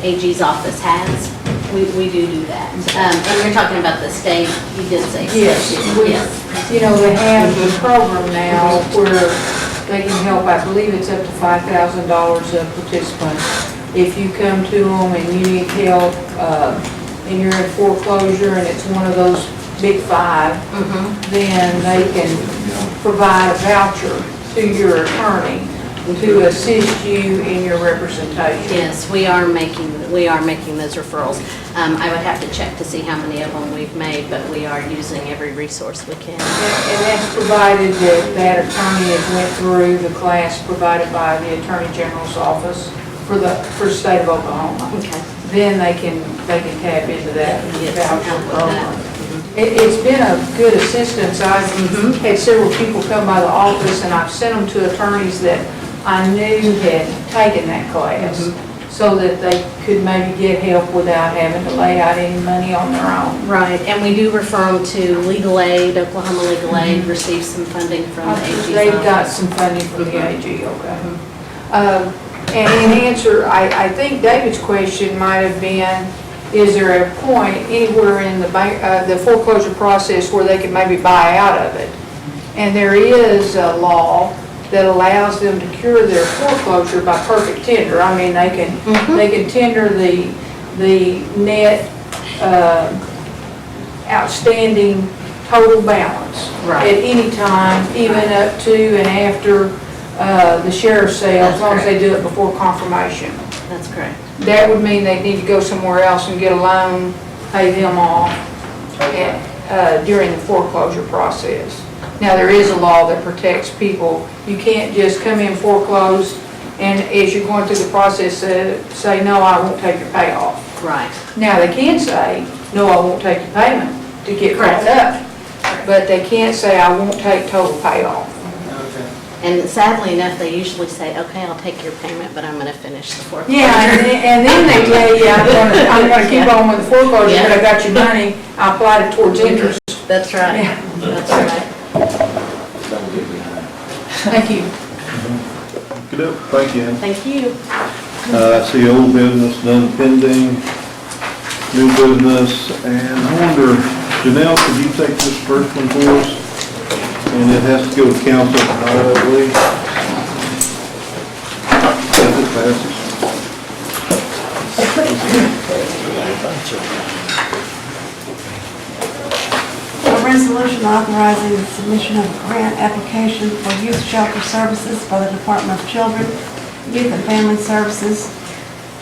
[SPEAKER 17] AG's office has. We do that. And you're talking about the state, you did say state.
[SPEAKER 12] Yes, you know, they have the program now where they can help, I believe it's up to $5,000 a participant. If you come to them and you need help, and you're in foreclosure and it's one of those big five, then they can provide a voucher to your attorney to assist you in your representation.
[SPEAKER 17] Yes, we are making those referrals. I would have to check to see how many of them we've made, but we are using every resource we can.
[SPEAKER 12] And that's provided that attorney has went through the class provided by the Attorney General's office for the state of Oklahoma.
[SPEAKER 17] Okay.
[SPEAKER 12] Then they can tap into that voucher program.
[SPEAKER 17] Mm-hmm.
[SPEAKER 12] It's been a good assistance. I've had several people come by the office and I've sent them to attorneys that I knew had taken that class, so that they could maybe get help without having to lay out any money on their own.
[SPEAKER 17] Right, and we do refer them to legal aid, Oklahoma Legal Aid, receive some funding from the AG's office.
[SPEAKER 12] They've got some funding from the AG, okay. And in answer, I think David's question might have been, is there a point anywhere in the foreclosure process where they could maybe buy out of it? And there is a law that allows them to cure their foreclosure by perfect tender. I mean, they can tender the net outstanding total balance at any time, even up to and after the sheriff's sale, as long as they do it before confirmation.
[SPEAKER 17] That's correct.
[SPEAKER 12] That would mean they need to go somewhere else and get a loan, pay them off during the foreclosure process. Now, there is a law that protects people. You can't just come in foreclosed and as you're going through the process say, no, I won't take your payoff.
[SPEAKER 17] Right.
[SPEAKER 12] Now, they can say, no, I won't take your payment to get caught up. But they can't say, I won't take total payoff.
[SPEAKER 17] And sadly enough, they usually say, okay, I'll take your payment, but I'm going to finish the foreclosure.
[SPEAKER 12] Yeah, and then they tell you, I'm going to keep on with the foreclosure, but I got your money, I applied it towards interest.
[SPEAKER 17] That's right. That's right.
[SPEAKER 12] Thank you.
[SPEAKER 1] Good, thank you.
[SPEAKER 17] Thank you.
[SPEAKER 1] I see old business, none pending, new business, and I wonder, Janelle, could you take this first one for us? And it has to go to council, I believe. If it passes.
[SPEAKER 18] A resolution authorizing the submission of a grant application for youth shelter services by the Department of Children, Youth and Family Services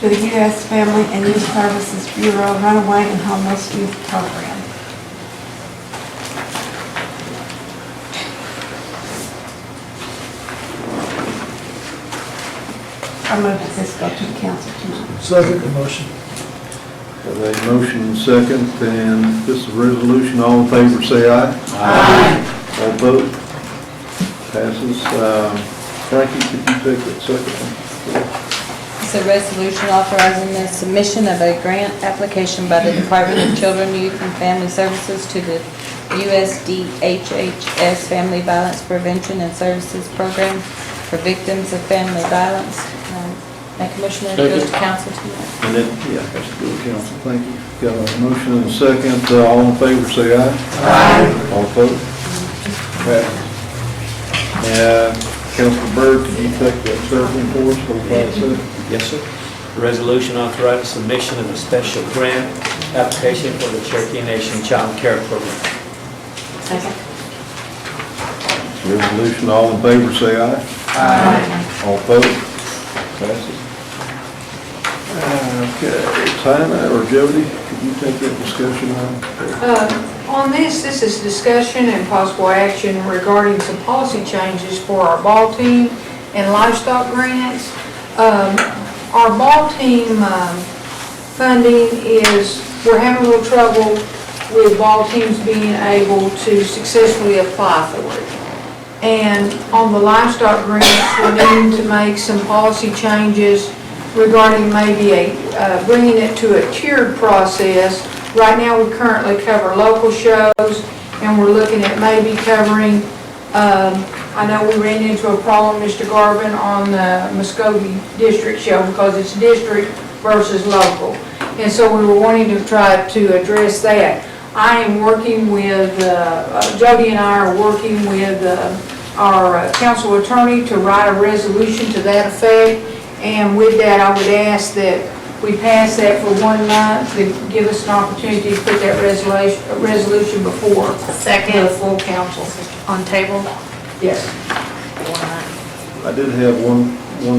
[SPEAKER 18] to the U.S. Family and Youth Services Bureau Runaway and Homeless Youth Program. I move that this go to the council tonight.
[SPEAKER 2] Second the motion.
[SPEAKER 1] Have a motion and second, and this is a resolution. All in favor, say aye.
[SPEAKER 18] Aye.
[SPEAKER 1] All opposed? Passes. Frankie, could you take that second one?
[SPEAKER 7] It's a resolution authorizing the submission of a grant application by the Department of Children, Youth and Family Services to the USDHHS Family Violence Prevention and Services Program for victims of family violence. Make a motion that it goes to council tonight.
[SPEAKER 1] And then, yeah, that's good, council, thank you. Got a motion and a second, all in favor say aye. Aye. All opposed? Passes. Councilor Byrd, could you take that third one for us, hold by a second?
[SPEAKER 13] Yes, sir. Resolution authorizing submission of a special grant application for the Cherokee Nation Child Care Program.
[SPEAKER 7] Second.
[SPEAKER 1] Resolution, all in favor say aye.
[SPEAKER 7] Aye.
[SPEAKER 1] All opposed? Passes. Okay, Tina or Jody, could you take that discussion on?
[SPEAKER 12] On this is discussion and possible action regarding some policy changes for our ball team and livestock grants. Our ball team funding we're having a little trouble with ball teams being able to successfully apply for it. And on the livestock grants, we're needing to make some policy changes regarding maybe bringing it to a tiered process. Right now, we currently cover local shows, and we're looking at maybe covering, I know we ran into a problem, Mr. Garvin, on the Muskogee District show because it's district versus local. And so we were wanting to try to address that. I am working with, Jody and I are working with our council attorney to write a resolution to that effect. And with that, I would ask that we pass that for 1 month to give us an opportunity to put that resolution before the full council.
[SPEAKER 5] On table?
[SPEAKER 12] Yes.
[SPEAKER 1] I did have one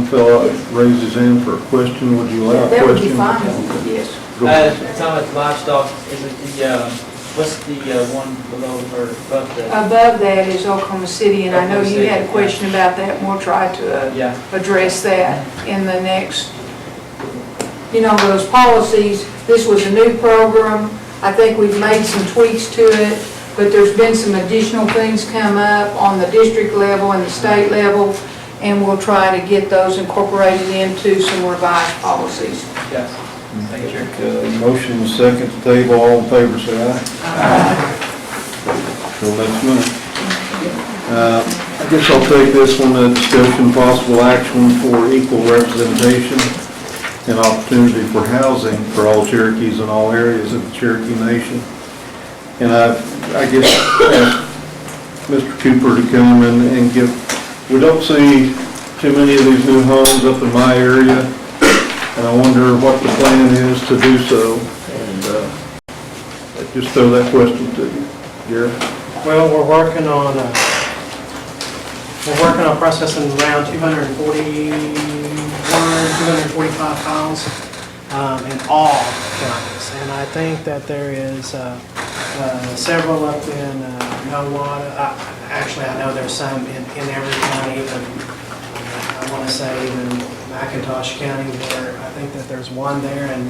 [SPEAKER 1] fellow raise his hand for a question. Would you allow a
[SPEAKER 12] That would be
[SPEAKER 1] question?
[SPEAKER 12] fine, yes.
[SPEAKER 1] Go ahead.
[SPEAKER 16] It's on with livestock, is it the, what's the one below or above the?
[SPEAKER 12] Above that is Oklahoma City, and I know you had a question about that, and we'll try to
[SPEAKER 16] Yeah.
[SPEAKER 12] address that in the next, those policies. This was a new program. I think we've made some tweaks to it, but there's been some additional things come up on the district level and the state level, and we'll try to get those incorporated into some revised policies.
[SPEAKER 16] Yes. Thank you.
[SPEAKER 1] Motion and second to table, all in favor say aye. Aye. Till next month. I guess I'll take this one, discussion possible action for equal representation and opportunity for housing for all Cherokees in all areas of the Cherokee Nation. And I guess ask Mr. Cooper to come and give, we don't see too many of these new homes up in my area, and I wonder what the plan is to do so. And just throw that question to you, Jared.
[SPEAKER 11] Well, we're working on processing around 245 files in all counties. And I think that there is several up in Nowata. Actually, I know there's some in every county, even I want to say even McIntosh County, where I think that there's one there and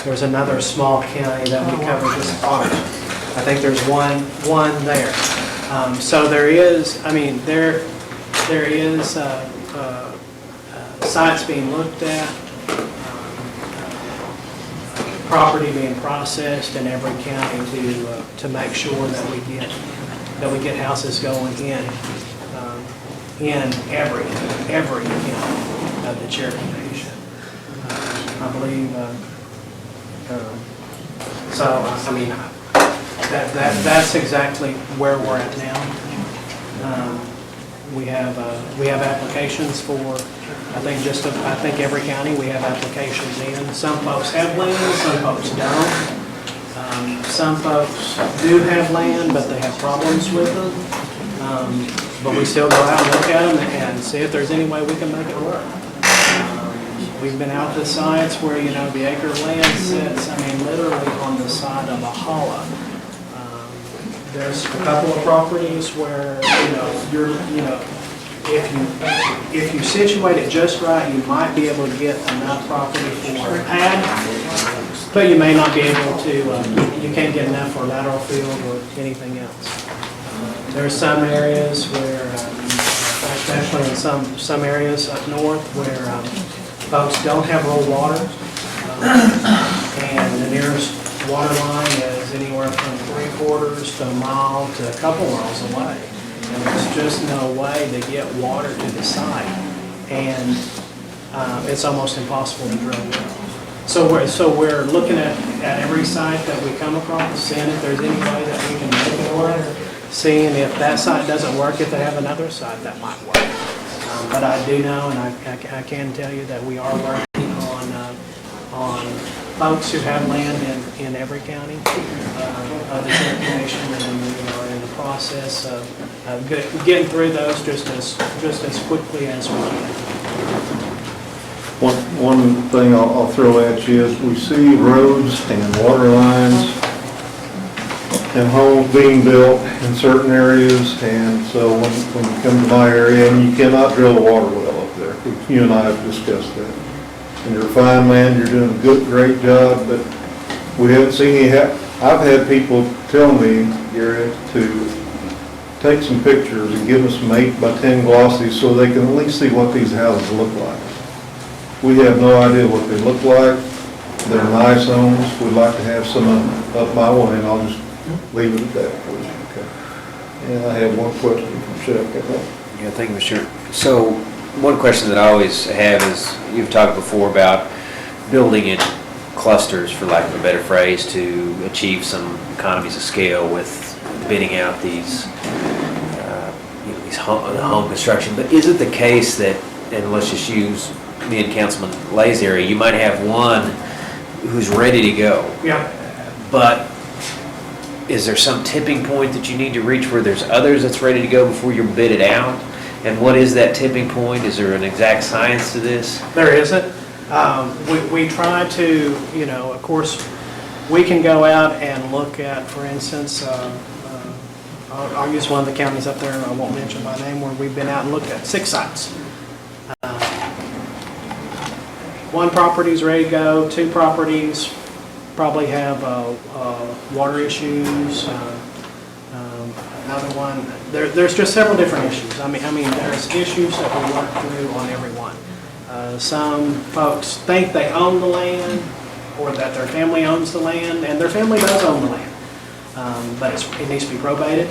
[SPEAKER 11] there's another small county that we covered this August. I think there's one there. So there is, there is sites being looked at, property being processed in every county to make sure that we get houses going in every county of the Cherokee Nation. I believe. That's exactly where we're at now. We have applications for, I think every county we have applications in. Some folks have land, some folks don't. Some folks do have land, but they have problems with it. But we still go out and look at them and see if there's any way we can make it work. We've been out to sites where, the acre of land sits, literally on the side of a hollow. There's a couple of properties where, if you situate it just right, you might be able to get enough property for a pad, but you may not be able to, you can't get enough for lateral field or anything else. There are some areas where, especially in some areas up north where folks don't have rural water, and the nearest water line is anywhere from 3/4 to a mile to a couple miles away. and there's just no way to get water to the site. And it's almost impossible to drill wells. So we're looking at every site that we come across, seeing if there's any way that we can make it work, seeing if that site doesn't work, if they have another site that might work. But I do know, and I can tell you that we are working on folks who have land in every county of the Cherokee Nation, and we are in the process of getting through those just as quickly as we can.
[SPEAKER 1] One thing I'll throw at you is we see roads and water lines and homes being built in certain areas, and so when you come to my area, and you cannot drill a water well up there. You and I have discussed that. And you're fine, man, you're doing a great job, but we haven't seen any I've had people tell me, Gary, to take some pictures and give us some 8x10 glossies so they can at least see what these houses look like. We have no idea what they look like. They're nice homes. We'd like to have some up my way, and I'll just leave it at that for you. Okay. And I have one question from Chuck.
[SPEAKER 19] Yeah, thank you, Mr. So, one question that I always have is, you've talked before about building in clusters, for lack of a better phrase, to achieve some economies of scale with bidding out these, these home construction. But is it the case that, and let's just use me and Councilman Lay's area, you might have one who's ready to go.
[SPEAKER 11] Yeah.
[SPEAKER 19] But is there some tipping point that you need to reach where there's others that's ready to go before you're bidded out? And what is that tipping point? Is there an exact science to this?
[SPEAKER 11] There isn't. We try to, of course, we can go out and look at, for instance, I'll use one of the counties up there, I won't mention by name, where we've been out and looked at 6 sites. One property's ready to go, 2 properties probably have water issues. Another one, there's just several different issues. I mean, there's issues that we work through on every one. Some folks think they own the land, or that their family owns the land, and their family does own the land, but it needs to be probated.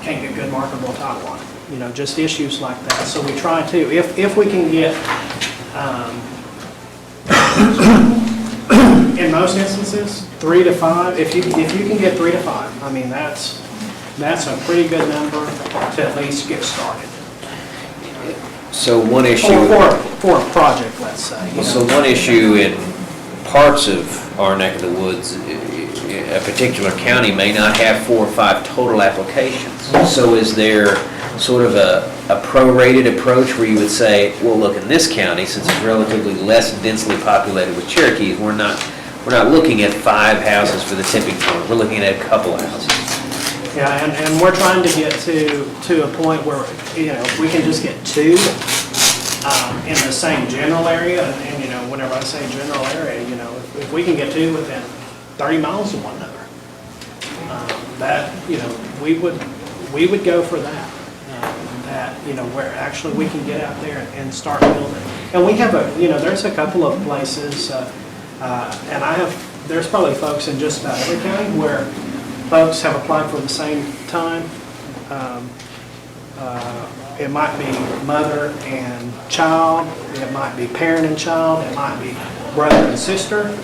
[SPEAKER 11] Can't get good marketable title on it. Just issues like that. So we try to, if we can get, in most instances, 3 to 5. If you can get 3 to 5, I mean that's a pretty good number to at least get started.
[SPEAKER 19] So one issue
[SPEAKER 11] for a project, let's say.
[SPEAKER 19] So one issue in parts of our neck of the woods, a particular county may not have 4 or 5 total applications. So is there sort of a prorated approach where you would say, well, look, in this county, since it's relatively less densely populated with Cherokees, we're not looking at 5 houses for the tipping point. We're looking at a couple of houses.
[SPEAKER 11] Yeah, and we're trying to get to a point where, if we can just get 2 in the same general area, and whenever I say general area, if we can get 2 within 30 miles of one another, that, we would go for that. Where actually we can get out there and start building. And we have there's a couple of places, and there's probably folks in just about every county where folks have applied for the same time. It might be mother and child, it might be parent and child, it might be brother and sister.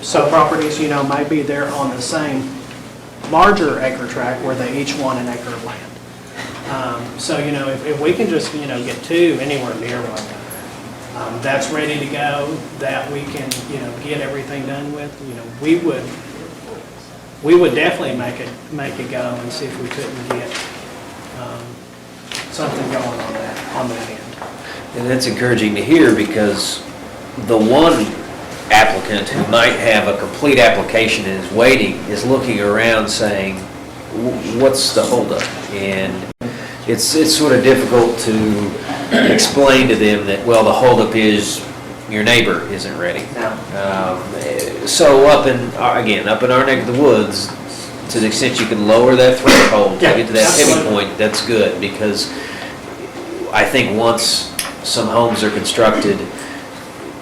[SPEAKER 11] So properties, might be there on the same larger acre tract where they each want an acre of land. So, if we can just, get 2 anywhere near one another, that's ready to go, that we can, get everything done with, we would definitely make it go and see if we couldn't get something going on that end.
[SPEAKER 19] And that's encouraging to hear, because the one applicant who might have a complete application and is waiting is looking around saying, what's the holdup? And it's sort of difficult to explain to them that, well, the holdup is your neighbor isn't ready. So up in our neck of the woods, to the extent you can lower that threshold to get to that tipping point, that's good, because I think once some homes are constructed,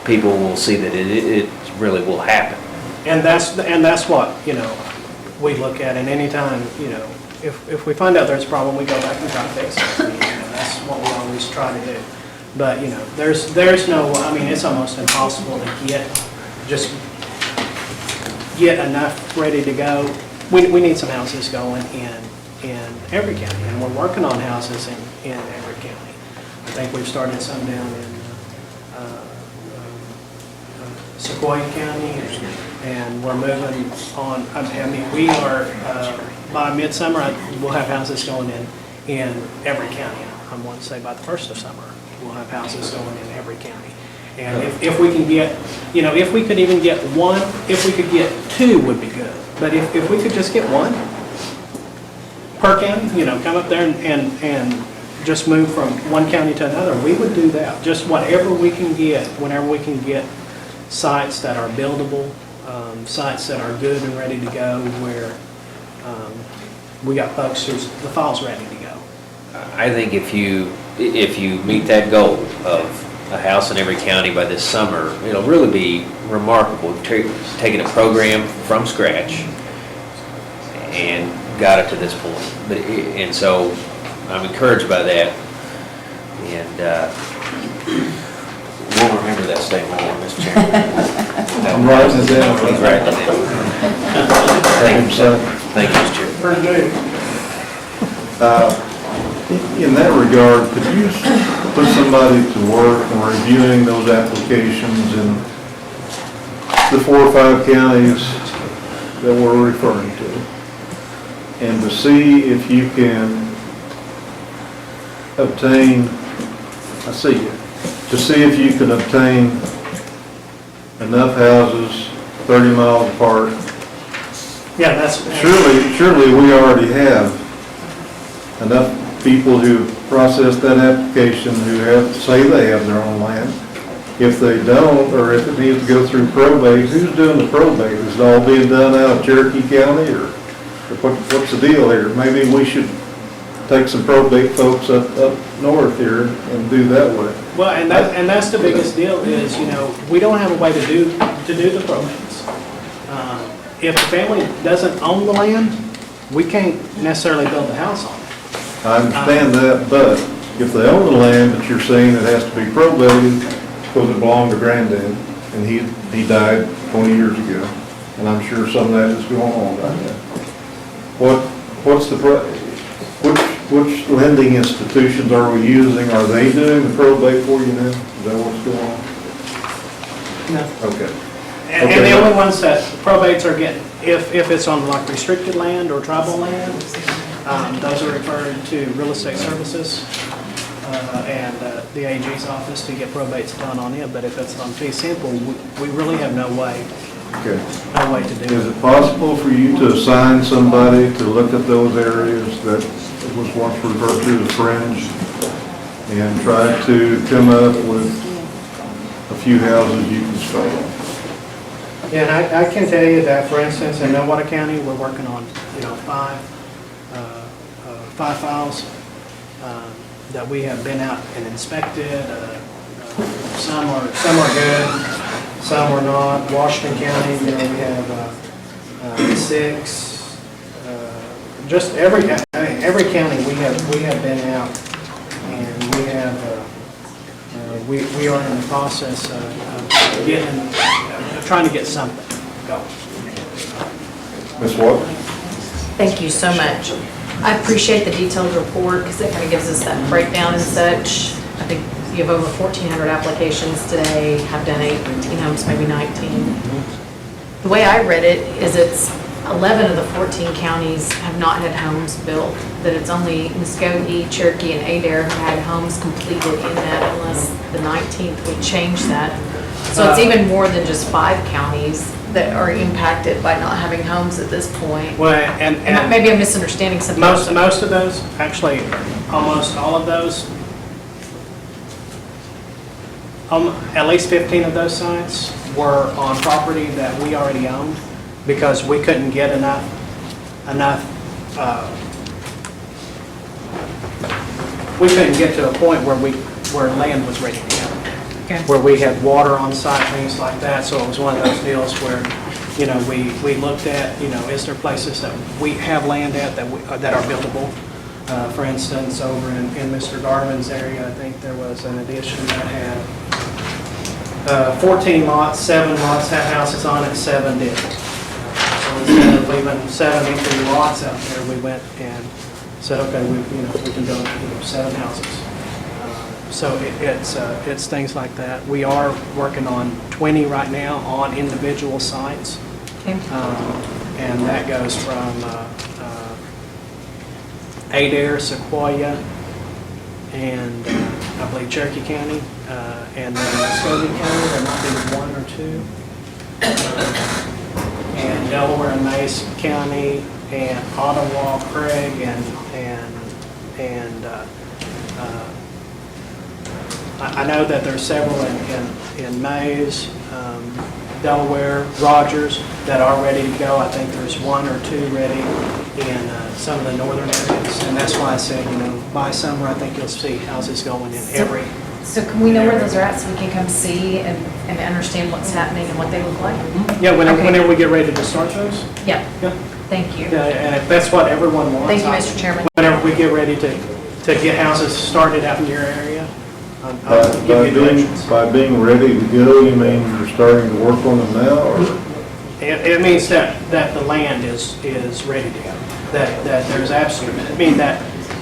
[SPEAKER 19] people will see that it really will happen.
[SPEAKER 11] And that's what, we look at, and anytime, you know, if we find out there's a problem, we go back and try to fix it. You know, that's what we always try to do. But, you know, there's no, I mean, it's almost impossible to get enough ready to go. We need some houses going in every county, and we're working on houses in every county. I think we've started some down in Sequoia County, and we're moving on. I mean, we are, by midsummer, we'll have houses going in every county. I want to say by the first of summer, we'll have houses going in every county. And if we can get, you know, if we could even get one, if we could get two would be good. But if we could just get one per county, you know, come up there and just move from one county to another, we would do that. Just whatever we can get, whenever we can get sites that are buildable, sites that are good and ready to go, where we got folks who's, the file's ready to go.
[SPEAKER 19] I think if you meet that goal of a house in every county by this summer, it'll really be remarkable, taking a program from scratch and got it to this point. And so I'm encouraged by that, and we'll remember that statement, Mr. Chairman.
[SPEAKER 1] I'm writing it down.
[SPEAKER 19] He's writing it down. Thank you, sir. Thank you, Mr. Chairman.
[SPEAKER 11] Pretty good.
[SPEAKER 1] In that regard, could you put somebody to work on reviewing those applications in the 4 or 5 counties that we're referring to, and to see if you can obtain, I see you, to see if you can obtain enough houses 30 miles apart?
[SPEAKER 11] Yeah, that's.
[SPEAKER 1] Surely we already have enough people who process that application who say they have their own land. If they don't, or if it needs to go through probate, who's doing the probate? Is it all being done out of Cherokee County, or what's the deal here? Maybe we should take some probate folks up north here and do that way.
[SPEAKER 11] Well, and that's the biggest deal is, you know, we don't have a way to do the probates. If the family doesn't own the land, we can't necessarily build the house on it.
[SPEAKER 1] I understand that, but if they own the land that you're saying it has to be probated because it belonged to granddad, and he died 20 years ago, and I'm sure some of that is going on right now. Which lending institutions are we using? Are they doing the probate for you now? Is that what's going on?
[SPEAKER 11] No.
[SPEAKER 1] Okay.
[SPEAKER 11] And the only ones that probates are getting, if it's on like restricted land or tribal land, those are referred to real estate services and the AG's office to get probates done on it. But if it's on fee simple, we really have no way to do it.
[SPEAKER 1] Is it possible for you to assign somebody to look at those areas that was once referred to as fringe and try to come up with a few houses you can start?
[SPEAKER 11] Yeah, and I can tell you that, for instance, in Nowata County, we're working on, you know, five files that we have been out and inspected. Some are good, some are not. Washington County, you know, we have 6. Just every county we have been out, and we have we are in the process of trying to get something going.
[SPEAKER 1] Ms. Walker?
[SPEAKER 5] Thank you so much. I appreciate the detailed report because it kind of gives us that breakdown and such. I think you have over 1,400 applications today, have done 18 homes, maybe 19. The way I read it is it's 11 of the 14 counties have not had homes built, that it's only Muskogee, Cherokee, and Adair who had homes completed in that, unless the 19th we changed that. So it's even more than just 5 counties that are impacted by not having homes at this point.
[SPEAKER 11] Well, and
[SPEAKER 5] maybe I'm misunderstanding something.
[SPEAKER 11] Most of those, actually, almost all of those, at least 15 of those sites were on property that we already owned because we couldn't get enough. We couldn't get to a point where land was ready to go. Okay. Where we had water on site, things like that. So it was one of those deals where we looked at, is there places that we have land at that are buildable? For instance, over in Mr. Garvin's area, I think there was an addition that had 14 lots, 7 lots had houses on it, 7 didn't. So instead of leaving 7 empty lots out there, we went and said, okay, we can build 7 houses. So it's things like that. We are working on 20 right now on individual sites.
[SPEAKER 5] Okay.
[SPEAKER 11] And that goes from Adair, Sequoia, and I believe Cherokee County, and then Muscogee County, there might be 1 or 2. And Delaware and Mason County, and Ottawa, Craig, and I know that there's several in Mays, Delaware, Rogers, that are ready to go. I think there's 1 or 2 ready in some of the northern areas. And that's why I said, by summer, I think you'll see houses going in every.
[SPEAKER 5] So can we know where those are at so we can come see and understand what's happening and what they look like?
[SPEAKER 11] Yeah, whenever we get ready to start those.
[SPEAKER 5] Yeah.
[SPEAKER 11] Yeah.
[SPEAKER 5] Thank you.
[SPEAKER 11] Yeah, and if that's what everyone wants.
[SPEAKER 5] Thank you, Mr. Chairman.
[SPEAKER 11] Whenever we get ready to get houses started out in your area, I'll give you directions.
[SPEAKER 1] By being ready to go, you mean you're starting to work on them now, or?
[SPEAKER 11] It means that the land is ready to go. That there's absolutely, that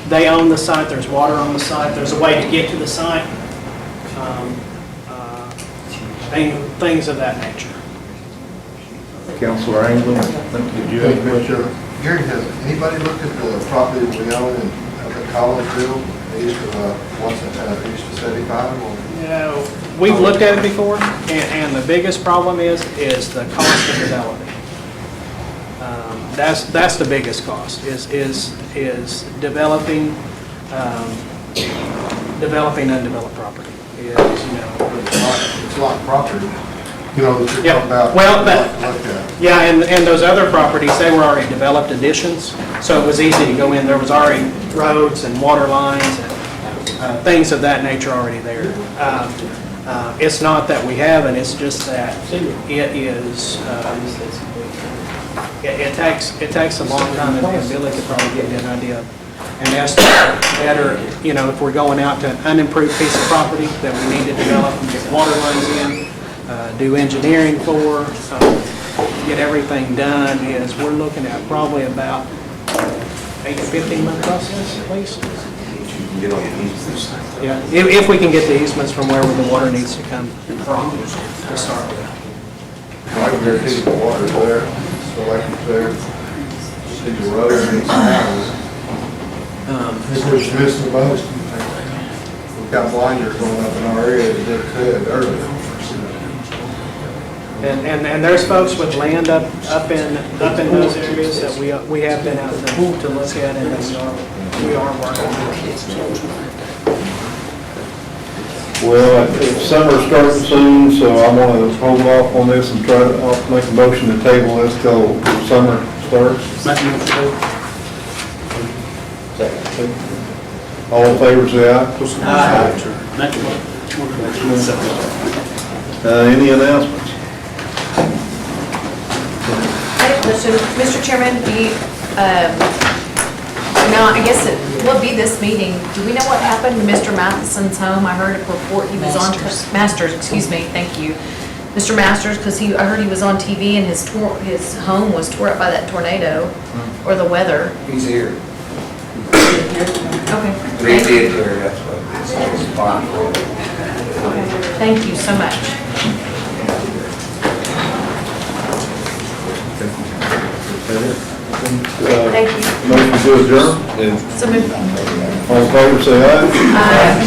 [SPEAKER 11] they own the site, there's water on the site, there's a way to get to the site, things of that nature.
[SPEAKER 1] Councilor Anglin, did you have a question?
[SPEAKER 20] Gary, has anybody looked at the property that we own in Collegeville, east of 75?
[SPEAKER 11] Yeah, we've looked at it before, and the biggest problem is the cost of developing. That's the biggest cost, is developing undeveloped property.
[SPEAKER 20] It's a lot of property, that you're talking about.
[SPEAKER 11] Well, yeah, and those other properties, they were already developed additions, so it was easy to go in. There was already roads and water lines and things of that nature already there. It's not that we haven't, it's just that it is, it takes a long time, and Billy could probably give you an idea. And that's better, if we're going out to an unimproved piece of property that we need to develop and get water lines in, do engineering for, get everything done, is we're looking at probably about 8 to 15 month process at least. Yeah, if we can get the easements from where the water needs to come from to start with.
[SPEAKER 20] I can guarantee the water's there, the electric's there, see the road and the houses. I think we're just missing the most. We've got blinders going up in our area that Dick said earlier.
[SPEAKER 11] And there's folks with land up in those areas that we have been out to look at, and that we are working on.
[SPEAKER 1] Well, summer's starting soon, so I'm going to hold off on this and I'll make a motion to table this till summer starts. All in favor, say aye. Any announcements?
[SPEAKER 5] Mr. Chairman, now, I guess it will be this meeting. Do we know what happened to Mr. Matheson's home? I heard a report he was on, Masters, excuse me, thank you. Mr. Masters, because I heard he was on TV and his home was tore up by that tornado or the weather.
[SPEAKER 21] He's here.
[SPEAKER 5] Okay.
[SPEAKER 21] But he did here, that's what it's fine for.
[SPEAKER 5] Okay. Thank you so much. Thank you.
[SPEAKER 1] Motion to adjourn?
[SPEAKER 5] So moved.
[SPEAKER 1] All in favor, say aye. Aye.